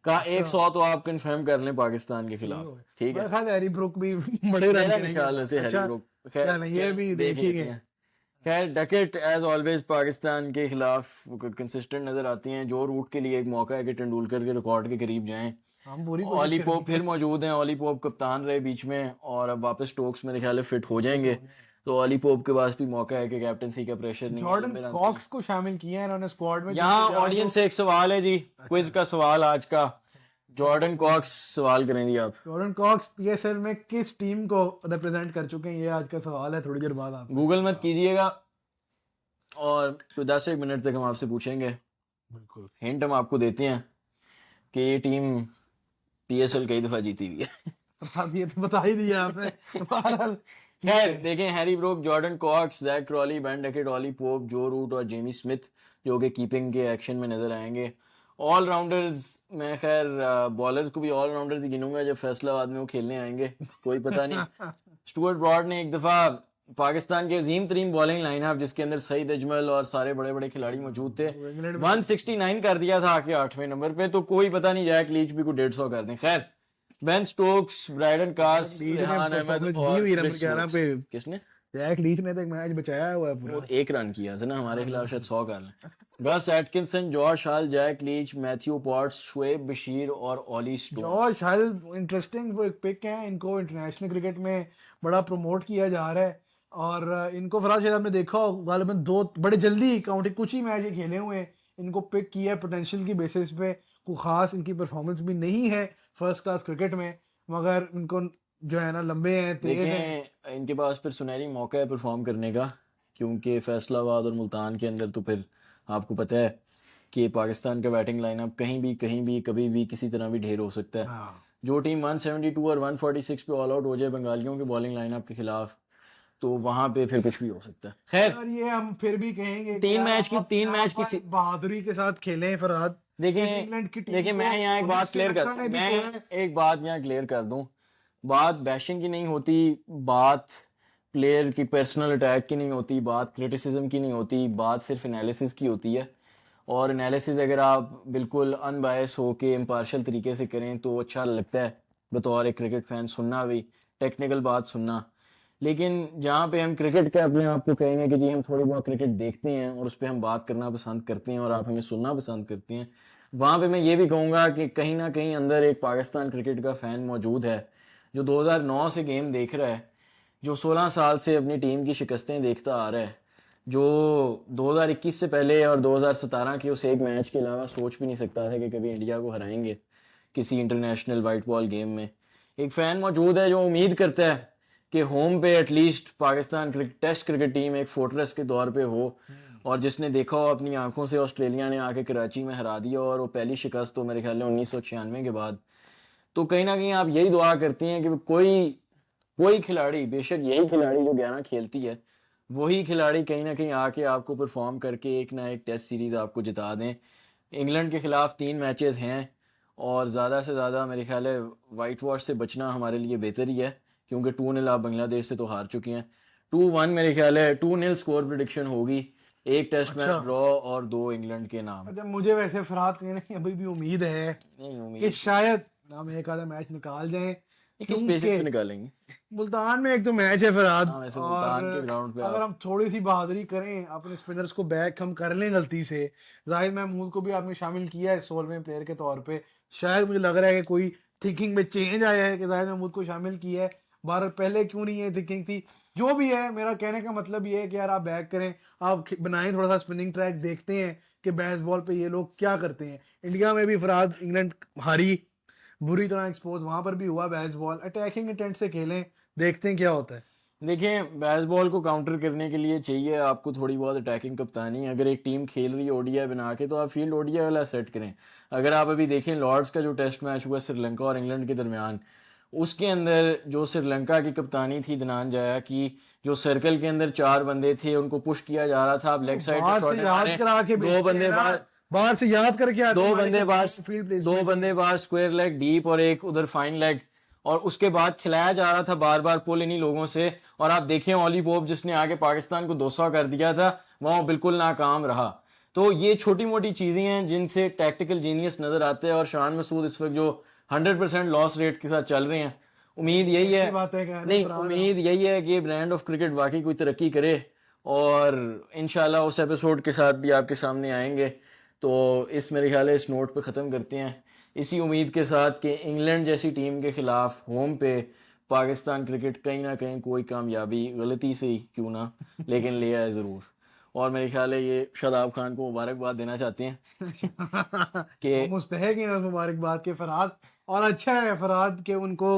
का अच्छा 100 तो आप कंफर्म कर लें पाकिस्तान के ठीक खिलाफ, हो गया। ठीक है? मेरा ख्याल है हैरी ब्रूक भी बड़े रन मेरा नहीं करेंगे इस ख्याल बार। ऐसे हैरी अच्छा ब्रूक, खैर क्या नहीं ये चल भी देख देख ही लेते गए। हैं। खैर डकेट एज ऑलवेज पाकिस्तान के खिलाफ कंसिस्टेंट नजर आती हैं, जो रूट के लिए एक मौका है कि तेंदुलकर के रिकॉर्ड के करीब जाएं। हम पूरी कोशिश ऑली पोप करेंगे। फिर मौजूद हैं, ऑली पोप कप्तान रहे बीच में, और अब वापस स्टोक्स मेरे ख्याल है फिट हो फिट जाएंगे, हो गए। तो ऑली पोप के पास भी मौका है कि कैप्टनसी का प्रेशर नहीं है, जॉर्डन लंबे रन के लिए। कॉक्स को शामिल किया है इन्होंने स्क्वाड में क्योंकि यहाँ जहाँ जो ऑडियंस से एक सवाल है जी, अच्छा क्विज का सवाल आज का, जॉर्डन कॉक्स सवाल करेंगे आप। जॉर्डन कॉक्स पीएसएल में किस टीम को रिप्रेजेंट कर चुके हैं, ये आज का सवाल है, थोड़ी देर बाद आपको इसका गूगल मत जवाब। कीजिएगा, और कोई 10 एक मिनट तक हम आपसे पूछेंगे। बिल्कुल। हिंट हम आपको देते हैं कि ये टीम पीएसएल कई दफा जीती हुई है। अब ये तो बता ही दिया आपने बहरहाल। ठीक खैर है। देखें, Harry Brook, Jordan Cox, Zak Crawley, Ben Duckett, Ollie Pope, Joe Root और जेमी स्मिथ, जो कि कीपिंग के एक्शन में नजर आएंगे। ऑलराउंडर्स, मैं खैर बॉलर्स को भी ऑलराउंडर्स ही गिनूंगा जब फैसलाबाद में वो खेलने आएंगे, कोई पता नहीं। स्टुअर्ट ब्रॉड ने एक दफा पाकिस्तान के अजीम तरीन बॉलिंग लाइनअप, जिसके अंदर सईद अजमल और सारे बड़े बड़े खिलाड़ी मौजूद थे, वो इंग्लैंड में 169 कर दिया था आके 8वें नंबर पे, तो कोई पता नहीं जैक लीच भी को 150 कर दें। खैर बेन स्टोक्स, ब्राइडन कास, लीच ने रेहान अहमद परफॉर्मेंस दी और हुई नंबर क्रिस 11 वोक्स। पे। किसने? जैक लीच ने तो मैच बचाया हुआ है वो पूरा। 1 रन किया था ना हमारे हाँ खिलाफ, शायद बिल्कुल। 100 कर लें। Gus Atkinson, George Hull, Jack Leach, Matthew Potts, Shoaib Bashir और Ollie Stone. George Hull interesting वो एक पिक है, इनको इंटरनेशनल क्रिकेट में बड़ा प्रमोट किया जा रहा है। और इनको फराज शायद आपने देखा हो गालिबन दो बड़े जल्दी काउंटी कुछ ही मैच ये खेले हुए हैं, इनको पिक किया है पोटेंशियल की बेसिस पे। कोई खास इनकी परफॉर्मेंस भी नहीं है फर्स्ट क्लास क्रिकेट में, मगर इनको जो है ना लंबे हैं तेज हैं। देखें इनके पास फिर सुनहरी मौका है परफॉर्म करने का, क्योंकि फैसलाबाद और मुल्तान के अंदर तो फिर आपको पता है कि पाकिस्तान का बैटिंग लाइनअप कहीं भी कभी भी किसी तरह भी ढेर हो सकता है। हाँ जो टीम 172 और 146 पे ऑल आउट हो जाए बंगालियों के बॉलिंग लाइनअप के खिलाफ, तो वहां पे फिर कुछ भी हो सकता है। खैर और ये हम फिर भी कहेंगे कि तीन यार मैच की आप तीन यहाँ मैच की पर बहादुरी के साथ खेलें फरहाद। देखिए इस इंग्लैंड की टीम देखिए मैं को यहाँ एक रोहित बात क्लियर श्रीलंका कर ने भी मैं जो है एक बात यहाँ क्लियर कर दूं। बात बैशिंग की नहीं होती, बात प्लेयर की पर्सनल अटैक की नहीं होती, बात क्रिटिसिज्म की नहीं होती, बात सिर्फ एनालिसिस की होती है। और एनालिसिस अगर आप बिल्कुल अनबायस हो के इम्पार्शल तरीके से करें तो अच्छा लगता है बतौर एक क्रिकेट फैन सुनना भी, टेक्निकल बात सुनना। लेकिन जहाँ पे हम क्रिकेट के अपने आप को कहेंगे कि जी हम थोड़ी बहुत क्रिकेट देखते हैं और उस पर हम बात करना पसंद करते हैं और आप हमें सुनना पसंद करते हैं, वहाँ पे मैं ये भी कहूँगा कि कहीं ना कहीं अंदर एक पाकिस्तान क्रिकेट का फ़ैन मौजूद है जो 2009 से गेम देख रहा है, जो 16 साल से अपनी टीम की शिकस्तें देखता आ रहा है, जो 2021 से पहले और 2017 के उस एक मैच के अलावा सोच भी नहीं सकता था कि कभी इंडिया को हराएंगे किसी इंटरनेशनल वाइट बॉल गेम में। एक फ़ैन मौजूद है जो उम्मीद करता है कि होम पे at least Pakistan test cricket team एक फोर्ट्रेस के तौर पे हो, और जिसने देखा हो अपनी आंखों से ऑस्ट्रेलिया ने आके कराची में हरा दिया और वो पहली शिकस्त तो मेरे ख्याल में 1996 के बाद। तो कहीं ना कहीं आप यही दुआ करती हैं कि कोई कोई खिलाड़ी, बेशक यही खिलाड़ी जो 11 खेलती है, वही खिलाड़ी कहीं ना कहीं आके आपको परफॉर्म करके एक ना एक टेस्ट सीरीज आपको जिता दें। इंग्लैंड के खिलाफ 3 मैचेस हैं और ज़्यादा से ज़्यादा मेरे ख्याल है वाइट वॉश से बचना हमारे लिए बेहतर ही है, क्योंकि 2-0 आप बांग्लादेश से तो हार चुके हैं। 2-1 मेरे ख्याल है 2-0 स्कोर प्रिडिक्शन होगी, एक टेस्ट मैच अच्छा। ड्रॉ और 2 इंग्लैंड के नाम। अच्छा, मुझे वैसे फरहाद कहीं ना कहीं अभी भी उम्मीद है नहीं कि उम्मीद शायद हम एक आधा मैच निकाल जाएं, ये किस बेसिस क्योंकि पे निकालेंगे? मुल्तान में एक तो मैच है फरहाद, हाँ वैसे और मुल्तान के ग्राउंड पे अगर आप हम थोड़ी सी बहादुरी करें अपने स्पिनर्स को बैक हम कर लें गलती से, जाहिद महमूद को भी आपने शामिल किया है 16वें प्लेयर के तौर पे, शायद मुझे लग रहा है कि कोई थिंकिंग में चेंज आया है कि जाहिद महमूद को शामिल किया है। भारत पहले क्यों नहीं ये थिंकिंग थी? जो भी है, मेरा कहने का मतलब ये है कि यार आप बैक करें, आप बनाएं थोड़ा सा स्पिनिंग ट्रैक, देखते हैं कि बेस बॉल पे ये लोग क्या करते हैं। इंडिया में भी फरहाद इंग्लैंड हारी, बुरी तरह एक्सपोज वहां पर भी हुआ, बेस बॉल अटैकिंग इंटेंट से खेलें, देखते हैं क्या होता है। देखिए बेसबॉल को काउंटर करने के लिए चाहिए आपको थोड़ी बहुत अटैकिंग कप्तानी। अगर एक टीम खेल रही है ओडीआई बना के तो आप फील्ड ओडीआई वाला सेट करें। अगर आप अभी देखें लॉर्ड्स का जो टेस्ट मैच हुआ श्रीलंका और इंग्लैंड के दरमियान, उसके अंदर जो श्रीलंका की कप्तानी थी दनान जाया की, जो सर्कल के अंदर 4 बंदे थे उनको पुश किया जा रहा था, आप लेग तो साइड पे बाहर से शॉट याद मारें, करा के दो भेजते हैं बंदे ना, बाहर बाहर से याद करके आते दो हैं हमारे बंदे बाहर कप्तान फील्ड दो प्लेसमेंट बंदे में। बाहर स्क्वायर लेग डीप और एक उधर फाइन लेग, और उसके बाद खिलाया जा रहा था बार बार पुल इन्हीं लोगों से। और आप देखें ऑली पोप जिसने आगे पाकिस्तान को 200 कर दिया था, वह बिल्कुल नाकाम रहा। तो ये छोटी मोटी चीजें हैं जिनसे टैक्टिकल जीनियस नजर आते हैं, और शान मसूद इस वक्त जो 100% लॉस रेट के साथ चल रहे हैं, उम्मीद नहीं, यही है, कैसी बात है कह रहे हैं नहीं फरहाद उम्मीद आप? यही है कि ब्रांड ऑफ क्रिकेट वाकई कोई तरक्की करे। और इंशाल्लाह उस एपिसोड के साथ भी आपके सामने आएंगे। तो इस मेरे ख्याल है इस नोट पे ख़त्म करते हैं, इसी उम्मीद के साथ कि इंग्लैंड जैसी टीम के खिलाफ होम पे पाकिस्तान क्रिकेट कहीं ना कहीं कोई कामयाबी गलती से ही क्यों ना लेकिन ले आए ज़रूर। और मेरे ख्याल है ये शादाब खान को मुबारकबाद देना चाहते हैं कि वो मुस्तहक हैं उस मुबारकबाद के फरहाद, और अच्छा है फरहाद के उनको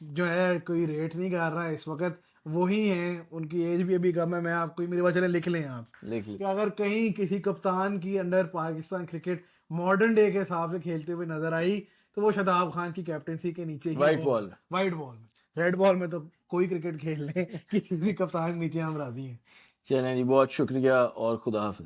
जो है कोई रेट नहीं कर रहा है इस वक्त, वही हैं, उनकी एज भी अभी कम है। मैं आपको मेरे पास चले लिख लें आप देख ली कि अगर कहीं किसी कप्तान की under Pakistan cricket modern day के हिसाब से खेलते हुए नजर आई तो वो शादाब खान की कैप्टनसी के नीचे ही वाइट होगा। बॉल। वाइट बॉल में, रेड बॉल में तो कोई क्रिकेट खेल ले, किसी भी कप्तान के नीचे हम राजी हैं। चलें जी, बहुत शुक्रिया और खुदा हाफिज।